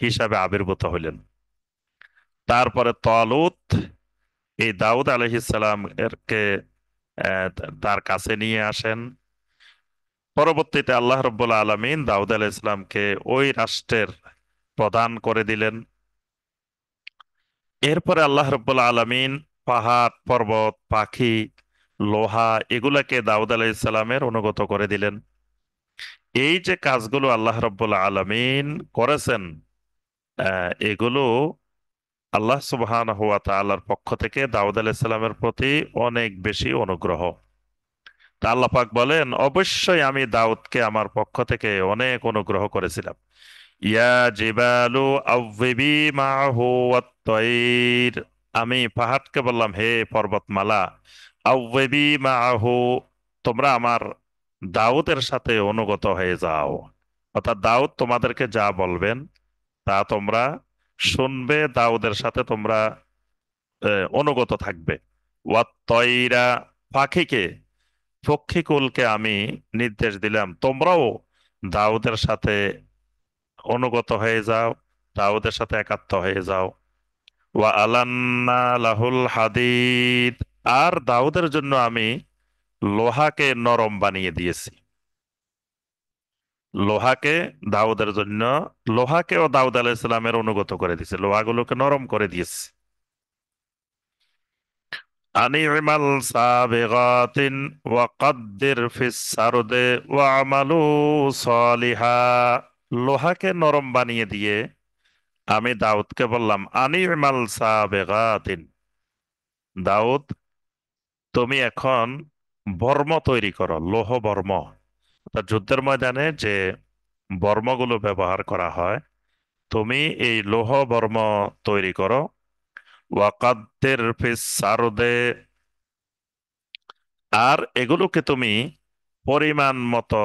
হিসাবে আবির্ভূত হইলেন। তারপরে তালুত এই দাউদ আলাইহিসসালাম এরকে তার কাছে নিয়ে আসেন। পরবর্তীতে আল্লাহ রাব্বুল আলামিন দাউদ আলাইহিসসালামকে ওই রাষ্ট্রের প্রধান করে দিলেন। এরপরে আল্লাহ রাব্বুল আলামিন পাহাড়, পর্বত, পাখি, লোহা এগুলাকে দাউদ আলাইহিসসালামের অনুগত করে দিলেন। এই যে কাজগুলো আল্লাহ রাব্বুল আলামিন করেছেন, এগুলো আল্লাহ সুবহানাহু ওয়া তাআলার পক্ষ থেকে দাউদ আলাইহিস সালামের প্রতি অনেক বেশি অনুগ্রহ। তা আল্লাহ পাক বলেন, অবশ্যই আমি দাউদকে আমার পক্ষ থেকে অনেক অনুগ্রহ করেছিলাম। ইয়া জিবালু আউযিবি মাহু ওয়াত-তায়র, আমি পাহাড়কে বললাম, হে পর্বতমালা, আউযিবি মাহু, তোমরা আমার দাউদের সাথে অনুগত হয়ে যাও। অর্থাৎ দাউদ তোমাদেরকে যা বলবেন তা তোমরা শুনবে, দাউদের সাথে তোমরা অনুগত থাকবে। ওয়াত-তয়রা, পাখিকে, পক্ষীকুলকে আমি নির্দেশ দিলাম তোমরাও দাউদের সাথে অনুগত হয়ে যাও, দাউদের সাথে একাত্ম হয়ে যাও। ওয়া আলান্না লাহুল হাদিদ, আর দাউদের জন্য আমি লোহাকে নরম বানিয়ে দিয়েছি। লোহাকে দাউদের জন্য, লোহাকেও দাউদ আলাইহিস সালামের অনুগত করে দিয়েছে, লোহাগুলোকে নরম করে দিয়েছে। আনি'মাল সাবিগাতিন ওয়া কাদ্দির ফিস সারদে ওয়া আমালু সলিহা, লোহাকে নরম বানিয়ে দিয়ে আমি দাউদকে বললাম, আনি'মাল সাবিগাতিন, দাউদ তুমি এখন বর্ম তৈরি করো, লৌহ বর্ম। অর্থাৎ যুদ্ধের ময়দানে যে বর্মগুলো ব্যবহার করা হয়, তুমি এই লৌহ বর্ম তৈরি করো। ওয়াকাদ্দের ফিস সারদে, আর এগুলোকে তুমি পরিমাণ মতো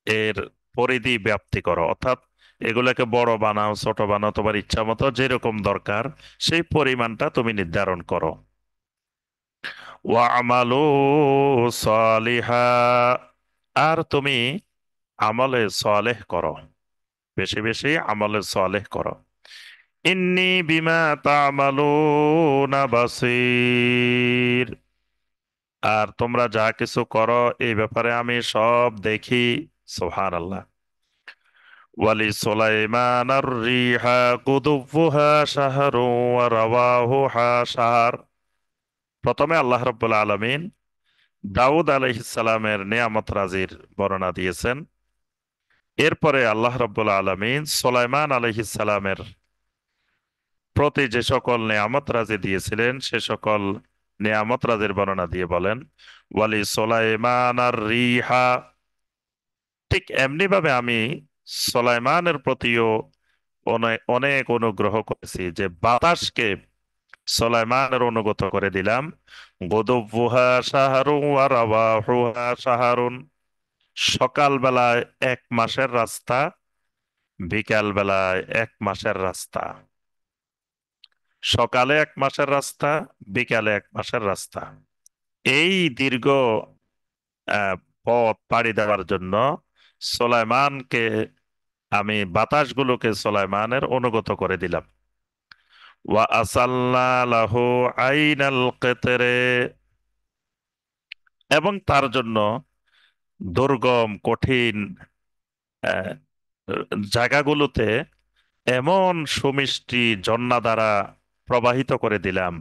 এর পরিধি ব্যাপ্তি করো। অর্থাৎ এগুলোকে বড় বানাও, ছোট বানাও, তোমার ইচ্ছা মতো যেরকম দরকার সেই পরিমাণটা তুমি নির্ধারণ করো। ওয়া'মালু সালিহা, আর তুমি আমলে সালেহ করো, বেশি বেশি আমলে সালেহ করো। ইন্নী বিমা তা'মালুনা বাসীর, আর তোমরা যা কিছু করো এই ব্যাপারে আমি সব দেখি। সুবহানাল্লাহ। ওয়ালি সুলাইমান আর রিহা কুদুফুহা শাহরু ওয়া রাওয়াহুহা শাহর, প্রথমে আল্লাহ রাব্বুল আলামিন দাউদ আলাইহিস সালামের নিয়ামত রাজির বর্ণনা দিয়েছেন। এরপরে আল্লাহ রাব্বুল আলামিন সুলাইমান আলাইহিস সালামের প্রতি যে সকল নিয়ামত রাজি দিয়েছিলেন সে সকল নিয়ামত রাজির বর্ণনা দিয়ে বলেন, ওয়ালি সুলাইমান আর রিহা, ঠিক এমনি ভাবে আমি সুলাইমানের প্রতিও অনেক অনেক অনুগ্রহ করেছি, যে বাতাসকে সুলাইমানের অনুগত করে দিলাম। গুদুবুহা শাহরুন ওয়া রাওয়াহুহা শাহরুন, সকাল বেলায় 1 মাসের রাস্তা, বিকাল বেলায় 1 মাসের রাস্তা। সকালে 1 মাসের রাস্তা, বিকালে 1 মাসের রাস্তা। এই দীর্ঘ আহ, পথ পাড়ি দেওয়ার জন্য সুলাইমানকে, আমি বাতাসগুলোকে সুলাইমানের অনুগত করে দিলাম। ওয়া আসাল্লা লাহু আইনাল কিতরে, এবং তার জন্য দুর্গম কঠিন আহ, জায়গাগুলোতে এমন সুমিষ্টি ঝর্ণা দ্বারা প্রবাহিত করে দিলাম,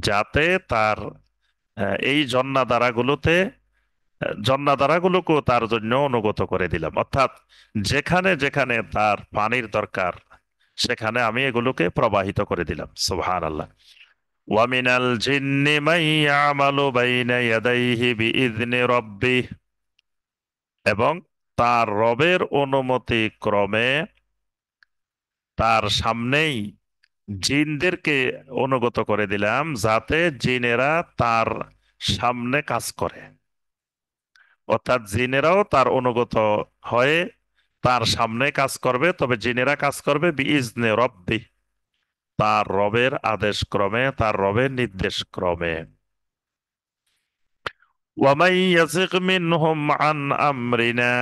যাতে তার এই ঝর্ণাধারাগুলোকেও তার জন্য অনুগত করে দিলাম। অর্থাৎ যেখানে যেখানে তার পানির দরকার, সেখানে আমি এগুলোকে প্রবাহিত করে দিলাম। সুবহানাল্লাহ। ওয়ামিনাল জিন্নি মান ইয়ামালু বাইনা ইয়াদাইহি বিইذনি রাব্বিহ, এবং তার রবের অনুমতি ক্রমে তার সামনেই জিনদেরকে অনুগত করে দিলাম, যাতে জিনেরা তার সামনে কাজ করে। অর্থাৎ জিনেরাও তার অনুগত হয়ে তার সামনে কাজ করবে, তবে জিনেরা কাজ করবে বিইজনে রব্বি, তার রবের আদেশ ক্রমে, তার রবের নির্দেশ ক্রমে। ওয়ামাই ইয়াযিগ মিনহুম আন আমরিনা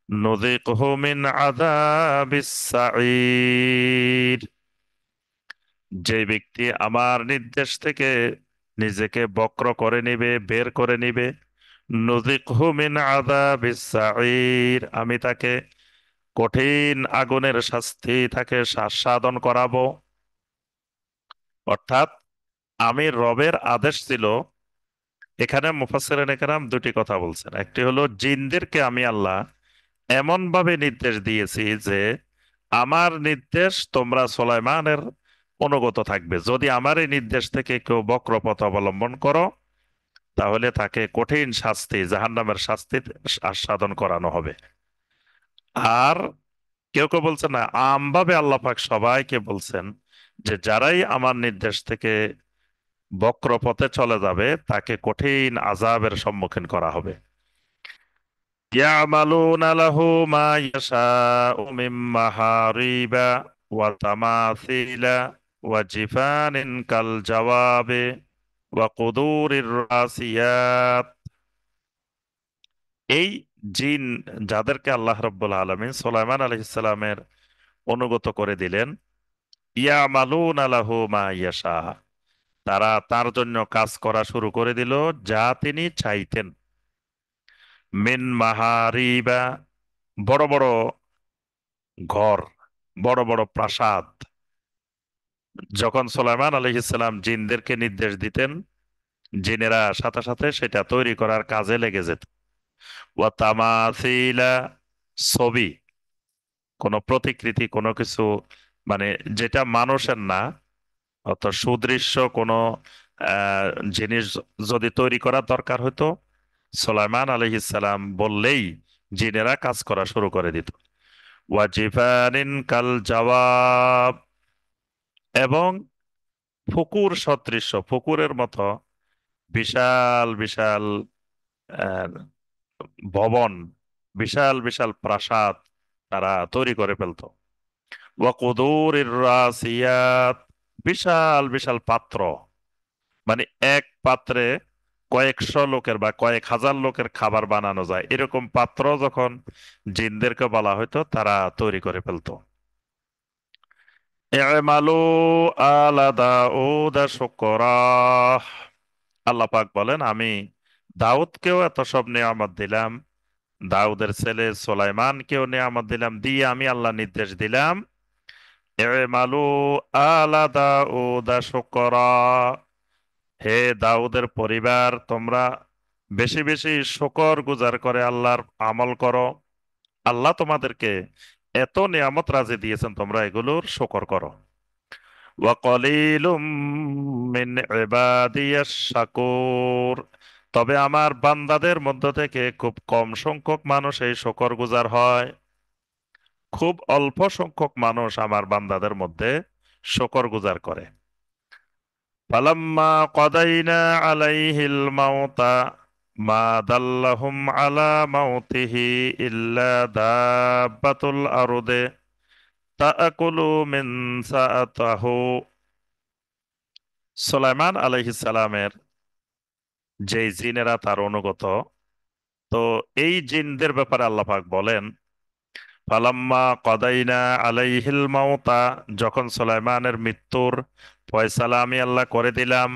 নুযিকহু মিন আযাবিস সাঈর, যে ব্যক্তি আমার নির্দেশ থেকে নিজেকে বক্র করে নিবে, বের করে নিবে, নুযিকহু মিন আযাবিস সাঈর, আমি তাকে কঠিন আগুনের শাস্তি তাকে আস্বাদন করাবো। অর্থাৎ আমি রবের আদেশ ছিল, এখানে মুফাসসিরিনে কেরাম দুটি কথা বলছেন। একটি হলো জিনদেরকে আমি আল্লাহ এমন ভাবে নির্দেশ দিয়েছি যে আমার নির্দেশ তোমরা সুলাইমানের অনুগত থাকবে, যদি আমার এই নির্দেশ থেকে কেউ বক্রপথ অবলম্বন করো, তাহলে তাকে কঠিন শাস্তি, জাহান্নামের শাস্তি আস্বাদন করানো হবে। আর কেউ কেউ বলছেন না, আমভাবে আল্লাহ পাক সবাইকে বলছেন যে যারাই আমার নির্দেশ থেকে বক্র পথে চলে যাবে, তাকে কঠিন আযাবের সম্মুখীন করা হবে। ইয়ামালুনা লাহু মা ইয়াশাউ মিন মাহারিবা ওয়া তামাসিলা ওয়া জিফানিন কাল জাওয়াবে ওয়া কুদুরির রাসিয়াত। এই জিন যাদেরকে আল্লাহ রাব্বুল আলামিন সুলাইমান আলাইহিস সালামের অনুগত করে দিলেন, ইয়ামালুনা লাহু মা ইয়াশা, তারা তার জন্য কাজ করা শুরু করে দিল যা তিনি চাইতেন। মিন মাহারিবা, বড় বড় ঘর, বড় বড় প্রাসাদ। যখন সুলাইমান আলাইহিসসালাম জিনদেরকে নির্দেশ দিতেন, জিনেরা সাথে সাথে সেটা তৈরি করার কাজে লেগে যেত। ওয়া তামাসিলা, ছবি, কোনো প্রতিকৃতি, কোনো কিছু, মানে যেটা মানুষের না, অর্থাৎ সুদৃশ্য কোনো আহ, জিনিস যদি তৈরি করার দরকার হতো, সুলাইমান আলাইহিসসালাম বললেই জিনেরা কাজ করা শুরু করে দিত। ওয়াজিফানিন কাল জাওয়াব, এবং পুকুর সদৃশ্য, পুকুরের মতো বিশাল বিশাল আহ, ভবন, বিশাল বিশাল প্রাসাদ তারা তৈরি করে ফেলতো। ওয়াকুদুরির রাসিয়াত, বিশাল বিশাল পাত্র, মানে এক পাত্রে কয়েকশো লোকের বা কয়েক হাজার লোকের খাবার বানানো যায়, এরকম পাত্র যখন জিনদেরকে বলা হয়তো, তারা তৈরি করে ফেলতো। ই'মালু আলা দাউদ শুকরা, আল্লাহ পাক বলেন আমি দাউদকেও এত সব নিয়ামত দিলাম, দাউদের ছেলে সুলাইমানকেও নিয়ামত দিলাম, দিয়ে আমি আল্লাহ নির্দেশ দিলাম, ই'মালু আলা দাউদ শুকরা, হে দাউদের পরিবার, তোমরা বেশি বেশি শুকর গুজার করে আল্লাহর আমল করো। আল্লাহ তোমাদেরকে এত নিয়ামত রাজি দিয়েছেন, তোমরা এগুলোর শুকর করো। ওয়াকালিলুম মিন ইবাদিয়াশ শাকুর, তবে আমার বান্দাদের মধ্য থেকে খুব কম সংখ্যক মানুষ এই শুকরগুজার হয়। খুব অল্প সংখ্যক মানুষ আমার বান্দাদের মধ্যে শুকরগুজার করে। ফালাম্মা কাদাইনা আলাইহিল মাউতা মা দাল্লাহুম আলা মাউতিহি ইল্লা দাব্বাতুল আরদে তাআকুলু মিন সাআতাহু, সুলাইমান আলাইহিস সালামের যে জিনেরা তার অনুগত, তো এই জিনদের ব্যাপারে আল্লাহ পাক বলেন, ফালাম্মা কদাইনা আলাইহিল মাউতা, যখন সুলাইমানের মৃত্যুর ফয়সালা আমি আল্লাহ করে দিলাম,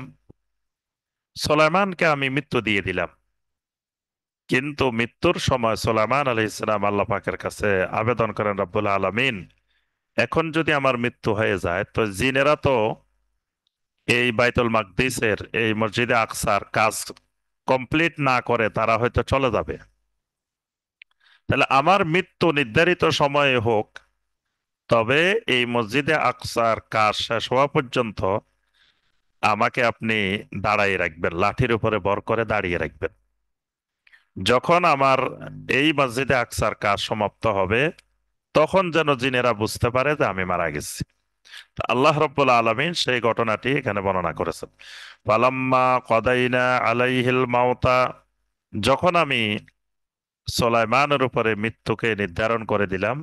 সুলাইমানকে আমি মৃত্যু দিয়ে দিলাম। কিন্তু মৃত্যুর সময় সুলাইমান আলাইহিস সালাম আল্লাহ পাকের কাছে আবেদন করেন, রব্বুল আলামিন, এখন যদি আমার মৃত্যু হয়ে যায় তো জিনেরা তো এই বাইতুল মাকদিসের এই মসজিদে আকসার কাজ কমপ্লিট না করে তারা হয়তো চলে যাবে। তাহলে আমার মৃত্যু নির্ধারিত সময়ে হোক, তবে এই মসজিদে আকসার কাজ শেষ হওয়া পর্যন্ত আমাকে আপনি দাঁড়াইয়ে রাখবেন, লাঠির উপরে ভর করে দাঁড়িয়ে রাখবেন। যখন আমার এই মসজিদে আকসার কাজ সমাপ্ত হবে, তখন যেন জিনেরা বুঝতে পারে যে আমি মারা গেছি। তো আল্লাহ রব্বুল আলামিন সেই ঘটনাটি এখানে বর্ণনা করেছেন। ফালাম্মা কদাইনা আলাইহিল মাউতা, যখন আমি সুলাইমানের উপরে মৃত্যুকে নির্ধারণ করে দিলাম,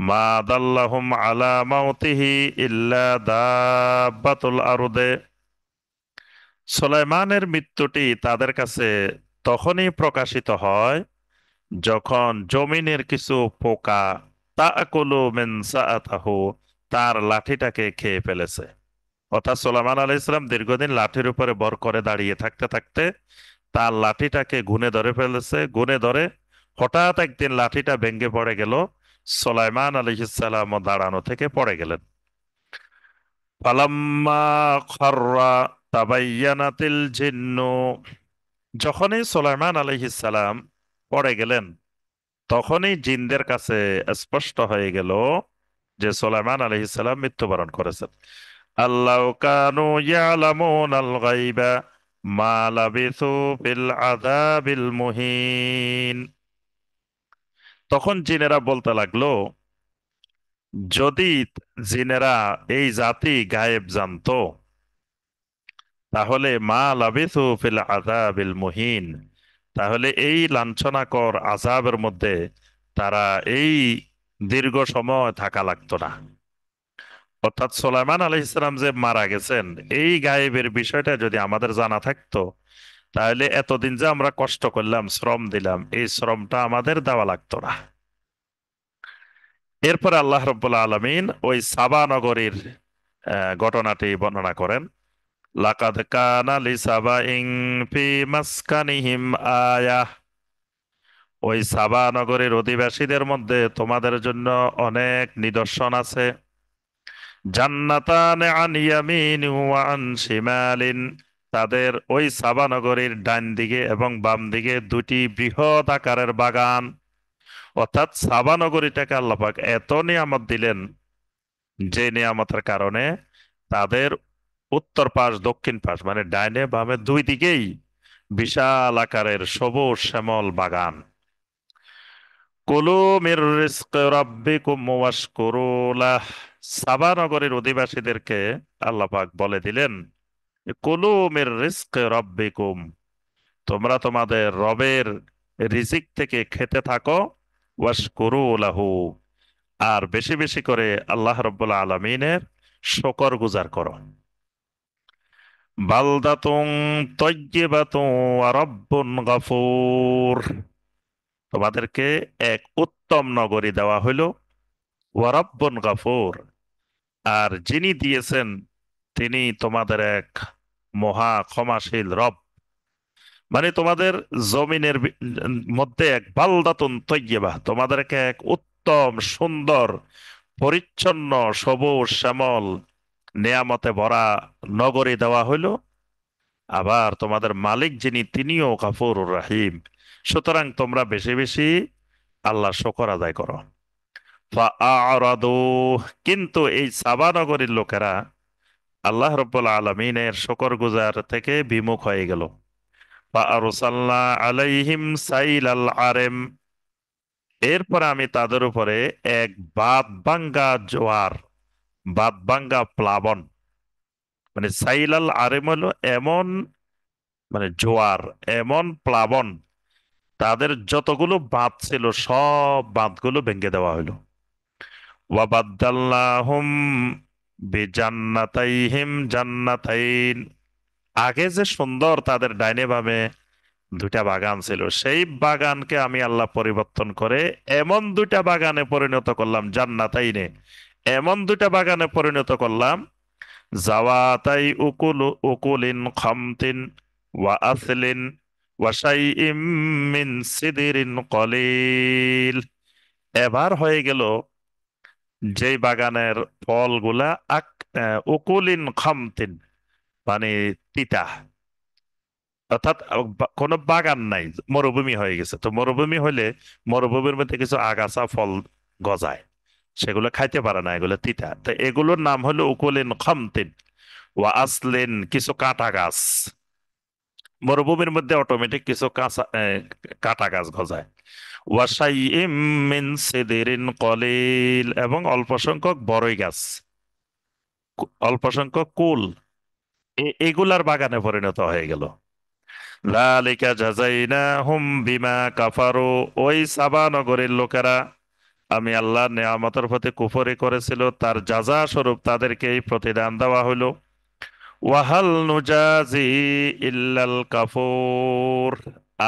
মা দাল্লাহুম আলা মাউতিহি ইল্লা দাব্বাতুল আরদে, সুলাইমানের মৃত্যুটি তাদের কাছে তখনই প্রকাশিত হয় যখন জমিনের কিছু পোকা তাকুলু মিন সাআতাহু, তার লাঠিটাকে খেয়ে ফেলেছে। অর্থাৎ সুলাইমান আলাইহিস সালাম দীর্ঘদিন লাঠির উপরে ভর করে দাঁড়িয়ে থাকতে থাকতে তার লাঠিটাকে ঘুণে ধরে ফেলেছে। ঘুণে ধরে হঠাৎ একদিন লাঠিটা ভেঙে পড়ে গেল, সুলাইমান আলাইহিস সালাম দাঁড়ানো থেকে পড়ে গেলেন। ফালাম্মা খাররা তাবায়্যানাতিল জিন্নু, যখনই সুলাইমান আলাইহিস সালাম পড়ে গেলেন, তখনই জিনদের কাছে স্পষ্ট হয়ে গেল যে সুলাইমান আলাইহিস সালাম মৃত্যুবরণ করেছেন। আল্লাহ কানু ইয়ালামুনাল গায়বা মা লাবিথু ফিল আযাবিল মুহিন, তখন জিনেরা বলতে লাগলো, যদি জিনেরা এই জাতি গায়েব জানতো, তাহলে মা লাবিথু ফিল আযাবিল মুহিন, তাহলে এই লাঞ্ছনাকর আযাবের মধ্যে তারা এই দীর্ঘ সময় থাকা লাগতো না। অর্থাৎ সুলাইমান আলাইহিস সালাম যে মারা গেছেন, এই গায়েবের বিষয়টা যদি আমাদের জানা থাকতো, তাহলে এতদিন যে আমরা কষ্ট করলাম, শ্রম দিলাম, এই শ্রমটা আমাদের দেওয়া লাগতো না। এরপর আল্লাহ রব্বুল আলামিন ওই সাবা নগরীর ঘটনাটি বর্ণনা করেন। লাকাদ কানা লিসাবাইন ফি মাসকানিহিম আয়াহ, ওই সাবা নগরীর অধিবাসীদের মধ্যে তোমাদের জন্য অনেক নিদর্শন আছে। জান্নাতান আন ইয়ামিন ওয়া আন শিমালিন, তাদের ওই সাবা নগরীর ডান দিকে এবং বাম দিকে দুটি বৃহৎ আকারের বাগান। অর্থাৎ সাবা নগরীটাকে আল্লাহ পাক এত নিয়ামত দিলেন, যে নিয়ামতের কারণে তাদের উত্তর পাশ দক্ষিণ পাশ মানে ডাইনে বামে দুই দিকেই বিশাল আকারের সবুজ শ্যামল বাগান। কুলু মির রিজকি রাব্বিকুম ওয়াশকুরু লাহ, সাবা নগরের অধিবাসীদেরকে আল্লাহ পাক বলে দিলেন, কুলু মির রিজকি রাব্বিকুম, তোমরা তোমাদের রবের রিজিক থেকে খেতে থাকো, ওয়াশকুরু লাহু, আর বেশি বেশি করে আল্লাহ রাব্বুল আলামিনের শুকর গুজার করো। বালদাতুন তাইয়্যিবাতুন ওয়া রাব্বুন গফুর, তোমাদেরকে এক উত্তম নগরী দেওয়া হইল, ওয়া রাব্বুন গফুর, আর যিনি দিয়েছেন তিনি তোমাদের এক মহা ক্ষমাশীল রব। মানে তোমাদের জমিনের মধ্যে এক বালদাতুন তৈয়্যিবা, তোমাদেরকে এক উত্তম সুন্দর পরিচ্ছন্ন সবুজ শ্যামল নেয়ামতে ভরা নগরী দেওয়া হইল। আবার তোমাদের মালিক যিনি তিনিও গফুরুর রাহিম। সুতরাং তোমরা বেশি বেশি আল্লাহ শুকর আদায় করো। ফাআরাদু, কিন্তু এই সাবা নগরীর লোকেরা আল্লাহ রব্বুল আলমিনের শুকরগুজার থেকে বিমুখ হয়ে গেল। ফাআরসালনা আলাইহিম সাইলাল আরেম, এরপরে আমি তাদের উপরে এক বাঁধভাঙ্গা জোয়ার, বাঁধভাঙ্গা প্লাবন, মানে সাইলাল আরেম হলো এমন মানে জোয়ার, এমন প্লাবন, তাদের যতগুলো বাঁধ ছিল সব বাঁধগুলো ভেঙে দেওয়া হলো। ওয়াবাদদালনাহুম বিজান্নাতাইহিম জান্নাতাইন, আগে যে সুন্দর তাদের ডাইনে বামে দুইটা বাগান ছিল, সেই বাগানকে আমি আল্লাহ পরিবর্তন করে এমন দুইটা বাগানে পরিণত করলাম, জান্নাতাইনে, এমন দুইটা বাগানে পরিণত করলাম, জাওয়াতাই উকুলিন খামতিন ওয়া আসলিন ওয়া শাইইম মিন সিদরিন কলিল। এবার হয়ে গেল যেই বাগানের ফলগুলা উকুলিন খামতিন, মানে তিতা, অর্থাৎ কোনো বাগান নাই, মরুভূমি হয়ে গেছে। তো মরুভূমি হলে মরুভূমির মধ্যে কিছু আগাছা ফল গজায়, সেগুলো খাইতে পারে না, এগুলো তিতা। তো এগুলোর নাম হলো উকুলিন খামতিন ওয়া আসলিন, কিছু কাঁটা গাছ। মরুভূমির মধ্যে অটোমেটিক কিছু কাঁটা গাছ গজায়। ওয়াশাইইম মিন সিদরিন কলিল, এবং অল্প সংখ্যক বড়ই গাছ, অল্প সংখ্যক কুল, এগুলার বাগানে পরিণত হয়ে গেল। যালিকা জাযাইনাহুম বিমা কাফারু, ওই সাবা নগরীর লোকেরা আমি আল্লাহর নেয়ামতের প্রতি কুফরি করেছিল, তার যাজা স্বরূপ তাদেরকে এই প্রতিদান দেওয়া হলো। ওয়াহাল নুজাজি ইল্লাল কাফুর,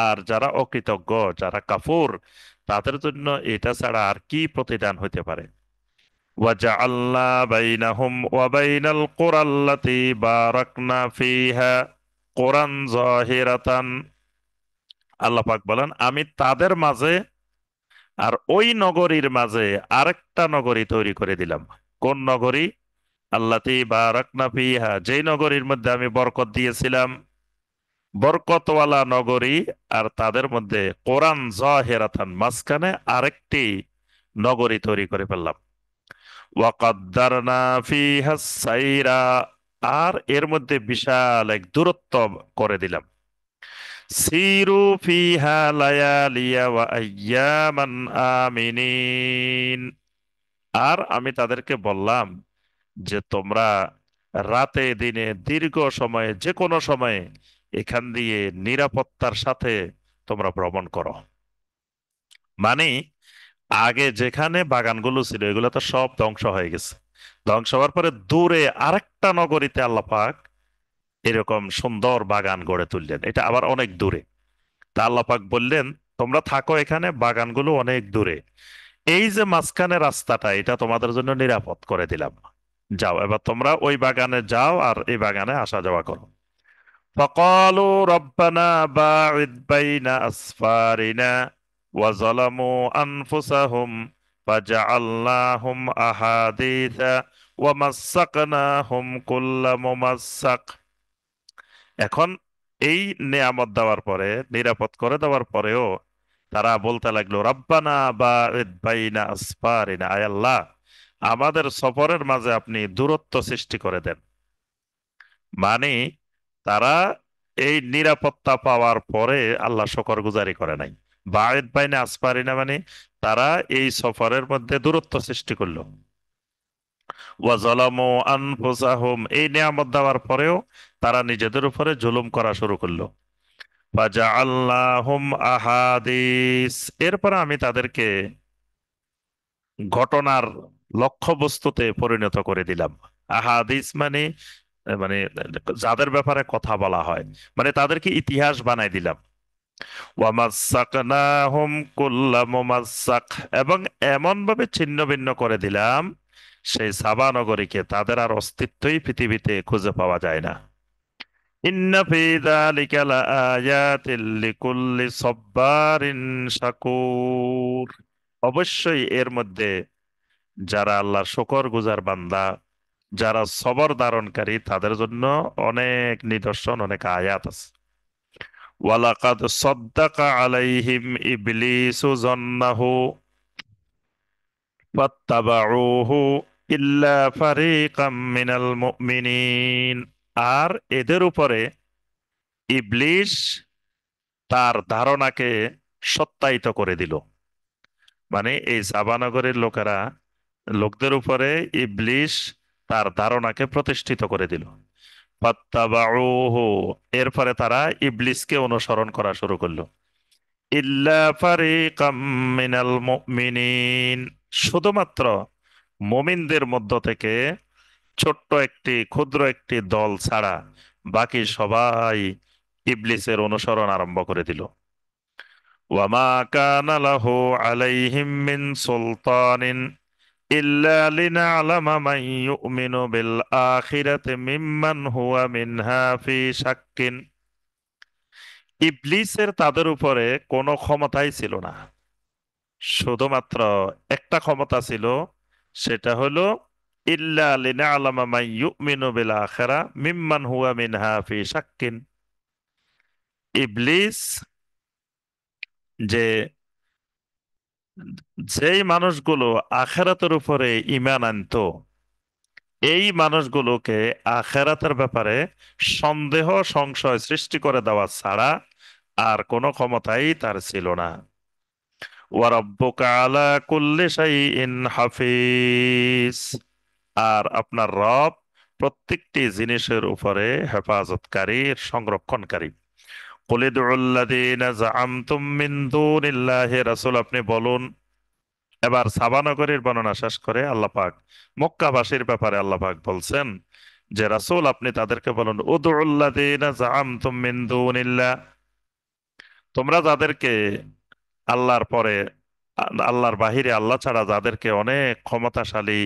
আর যারা অকৃতজ্ঞ, যারা কাফুর, তাদের জন্য এটা ছাড়া আর কি প্রতিদান হইতে পারে। ওয়াজআলনা বাইনাহুম ওয়া বাইনাল কুরাল্লাতী বারাকনা ফিহা কুরান যাহিরাতান, আল্লাহ পাক বলেন আমি তাদের মাঝে আর ওই নগরীর মাঝে আরেকটা নগরী তৈরি করে দিলাম। কোন নগরী? আল্লাতী বারাকনা ফিহা, যেই নগরীর মধ্যে আমি বরকত দিয়েছিলাম, বরকতওয়ালা নগরী। আর তাদের মধ্যে কোরআন জাহিরাতান, মাঝখানে আরেকটি নগরী তৈরি করে ফেললাম। ওয়াকাদ্দারনা ফিহা সাইরা, আর এর মধ্যে বিশাল এক দূরত্ব করে দিলাম। সিরু ফিহা লায়ালিয়া ওয়া আইয়ামান আমিনিন, আর আমি তাদেরকে বললাম যে তোমরা রাতে দিনে দীর্ঘ সময়ে, যে কোনো সময়ে এখান দিয়ে নিরাপত্তার সাথে তোমরা ভ্রমণ করো। মানে আগে যেখানে বাগানগুলো ছিল এগুলো তো সব ধ্বংস হয়ে গেছে। ধ্বংস হওয়ার পরে দূরে আরেকটা নগরীতে আল্লাহ পাক এরকম সুন্দর বাগান গড়ে তুললেন, এটা আবার অনেক দূরে। তা আল্লাহ পাক বললেন তোমরা থাকো এখানে, বাগানগুলো অনেক দূরে, এই যে মাঝখানে রাস্তাটা এটা তোমাদের জন্য নিরাপদ করে দিলাম। যাও, এবার তোমরা ওই বাগানে যাও আর এই বাগানে আসা যাওয়া করো। فقالوا ربنا باعد بين أسفارنا وظلموا أنفسهم فجعلناهم أحاديث ومزقناهم كل ممزق। এখন এই নিয়ামত দেওয়ার পরে, নিরাপদ করে দেওয়ার পরেও তারা বলতে লাগলো রব্বানা বাঈদ বাইনা আসফারিনা, আয় আল্লাহ আমাদের সফরের মাঝে আপনি দূরত্ব সৃষ্টি করে দেন। মানে তারা এই নিরাপত্তা পাওয়ার পরে আল্লাহ শুকরগুজারি করে নাই। বাঈদ বাইনা আসফারিনা মানে তারা এই সফরের মধ্যে দূরত্ব সৃষ্টি করলো। ওয়া যালামু আনফুসাহুম, এই নিয়ামত দেওয়ার পরেও তারা নিজেদের উপরে জুলুম করা শুরু করলো। ফাজআলনাহুম আহাদিস, এরপর আমি তাদেরকে ঘটনার লক্ষ্যবস্তুতে পরিণত করে দিলাম। আহাদিস মানে মানে যাদের ব্যাপারে কথা বলা হয়, মানে তাদেরকে ইতিহাস বানাই দিলাম। ওয়ামাসসাকনাহুম কুল্লা মুমাসসাক, এবং এমন ভাবে ছিন্ন ভিন্ন করে দিলাম সেই সাবা নগরীকে, তাদের আর অস্তিত্বই পৃথিবীতে খুঁজে পাওয়া যায় না। ইন্না ফি যালিকা লাআয়াতিল লিকুল্লি সাব্বারিন শাকুর, অবশ্যই এর মধ্যে যারা আল্লাহর শুকর গুজার বান্দা, যারা সবর ধারণকারী, তাদের জন্য অনেক নিদর্শন, অনেক আয়াত আছে। ওয়ালাকাদ সাদ্দাকা আলাইহিম ইবলিসু যন্নাহু ফাত্তাবাউহু ইল্লা ফারিকাম মিনাল মুমিনিন, আর এদের উপরে ইবলিস তার ধারণাকে সত্যায়িত করে দিল। মানে এই সাবানগরের লোকদের উপরে ইবলিস তার ধারণাকে প্রতিষ্ঠিত করে দিল। ফাত্তাবাউহু, এরপরে তারা ইবলিসকে অনুসরণ করা শুরু করলো। ইল্লা ফারিকাম মিনাল মুমিনিন, শুধুমাত্র মুমিনদের মধ্য থেকে ছোট্ট একটি ক্ষুদ্র একটি দল ছাড়া বাকি সবাই ইবলিসের অনুসরণ আরম্ভ করে দিল। ওয়ামা কানা লাহু আলাইহিম মিন সুলতানিন ইল্লা লিনা'লামা মান ইউমিনু বিল আখিরাতি মিম্মান হুয়া মিনহা ফি শাক্কিন। ইবলিসের তাদের উপরে কোনো ক্ষমতাই ছিল না, শুধুমাত্র একটা ক্ষমতা ছিল, সেটা হলো ইল্লা লিনা'লামা মান ইউমিনু বিল আখিরা মিম্মান হুয়া মিনহা ফি শাক্কিন। ইবলিস যে যেই মানুষগুলো আখেরাতের উপরে ঈমান আনতো, এই মানুষগুলোকে আখেরাতের ব্যাপারে সন্দেহ সংশয় সৃষ্টি করে দেওয়া ছাড়া আর কোনো ক্ষমতাই তার ছিল না। ওয়ারাব্বুকা আলা কুল্লি শাইইন হাফিজ। আর আপনার রব প্রত্যেকটি জিনিসের উপরে হেফাজতকারী, সংরক্ষণকারী। কুল ইদউল্লাযীনা যাআমতুম মিন দুনিল্লাহি, রাসূল আপনি বলুন। এবার সাবা নগরীর বর্ণনা শেষ করে আল্লাহ পাক মক্কাবাসীর ব্যাপারে আল্লাহ পাক বলছেন যে রাসূল আপনি তাদেরকে বলুন, উদউল্লাযীনা যাআমতুম মিন দুনিল্লাহ, তোমরা যাদেরকে আল্লাহর পরে, আল্লাহর বাহিরে, আল্লাহ ছাড়া যাদেরকে অনেক ক্ষমতাশালী,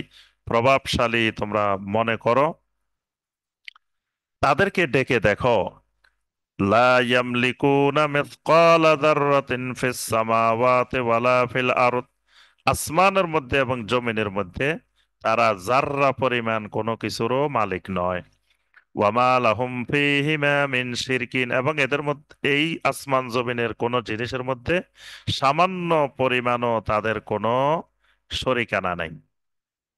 প্রভাবশালী তোমরা মনে করো, তাদেরকে ডেকে দেখো। লা ইয়ামলিকুনা মিসকালা যাররাতিন ফিস সামাওয়াতি ওয়ালা ফিল আরদ, আসমানের মধ্যে এবং জমিনের মধ্যে তারা যাররা পরিমাণ কোনো কিছুরও মালিক নয়। ওয়ামা লাহুম ফীহিমা মিন শিরকিন, এবং এদের মধ্যে, এই আসমান জমিনের কোনো জিনিসের মধ্যে সামান্য পরিমাণও তাদের কোনো শরিকানা নাই।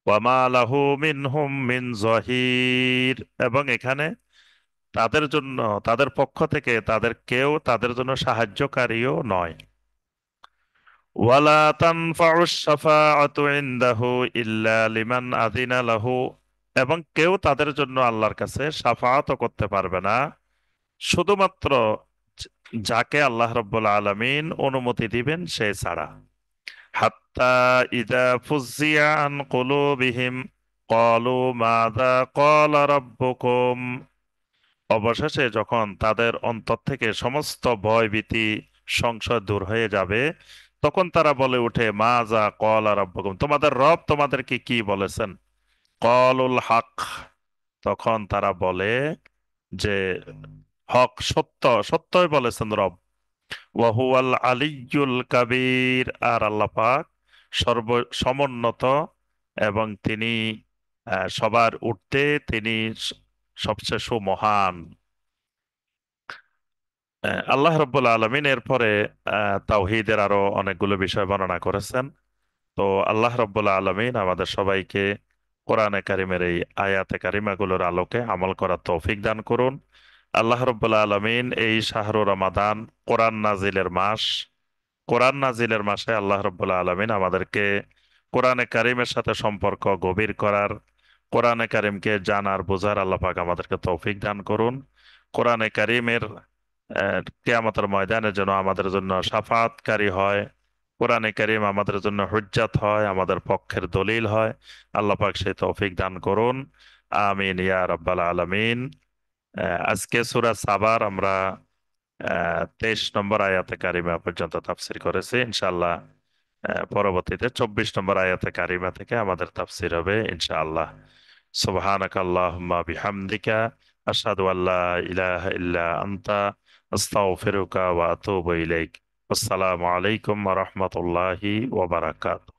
ওয়ামা লাহু মিনহুম মিন জহির, এবং এখানে তাদের জন্য, তাদের পক্ষ থেকে তাদের কেউ তাদের জন্য সাহায্যকারীও নয়। ওয়ালা তানফাউ শাফাআতু ইনদাহু ইল্লা লিমান আযিনা লাহু, এবং কেউ তাদের জন্য আল্লাহর কাছে শাফাআতও করতে পারবে না, শুধুমাত্র যাকে আল্লাহ রাব্বুল আলামিন অনুমতি দিবেন সে ছাড়া। হাত্তা ইযা ফুজ্জিয়া আন কুলুবিহিম ক্বালু মাযা ক্বালা রাব্বুকুম, অবশেষে যখন তাদের অন্তর থেকে সমস্ত ভয় ভীতি সংশয় দূর হয়ে যাবে, তখন তারা বলে উঠে মাযা ক্বালা রাব্বুকুম, তোমাদের রব তোমাদেরকে কি বলেছেন। ক্বালুল হক, তখন তারা বলে যে হক, সত্য, সত্যই বলেছেন রব। ওয়াহুয়াল আলিয়্যুল কাবীর, আর আল্লাহ পাক সর্ব সমুন্নত, এবং তিনি সবার ঊর্ধ্বে, তিনি সবচেয়ে সুমহান। আল্লাহ রাব্বুল আলামিন এরপরে তাওহীদের আরো অনেকগুলো বিষয় বর্ণনা করেছেন। তো আল্লাহ রাব্বুল আলামিন আমাদের সবাইকে কোরআনে কারিমের এই আয়াতে কারিমাগুলোর আলোকে আমল করার তৌফিক দান করুন। আল্লাহ রাব্বুল আলামিন এই শাহরু রমাদান, কোরআন নাজিলের মাস, কোরআন নাজিলের মাসে আল্লাহ রাব্বুল আলামিন আমাদেরকে কোরআনে কারিমের সাথে সম্পর্ক গভীর করার, কোরআনে কারিমকে জানার বোঝার আল্লাহ পাক আমাদেরকে তৌফিক দান করুন। কোরআনে কারিমের কিয়ামতের ময়দানে যেন আমাদের জন্য শাফাআতকারী হয়, কোরআনে কারিম আমাদের জন্য হুজ্জাত হয়, আমাদের পক্ষের দলিল হয়। আল্লাহ পাক সেই তৌফিক দান করুন। আমিন ইয়া রাব্বাল আলামিন। আজকে সূরা সাবার আমরা 23 নম্বর আয়াতে কারিমা পর্যন্ত তাফসীর করেছি। ইনশাআল্লাহ পরবর্তীতে 24 নম্বর আয়াতে কারিমা থেকে আমাদের তাফসীর হবে ইনশাআল্লাহ। সুবহানাকা আল্লাহুম্মা বিহামদিকা আশহাদু আল্লা ইলাহা ইল্লা আনতা আস্তাগফিরুকা ওয়া আতুবু ইলাইক। আসসালামু আলাইকুম ওয়া রাহমাতুল্লাহি ওয়া বারাকাতুহু।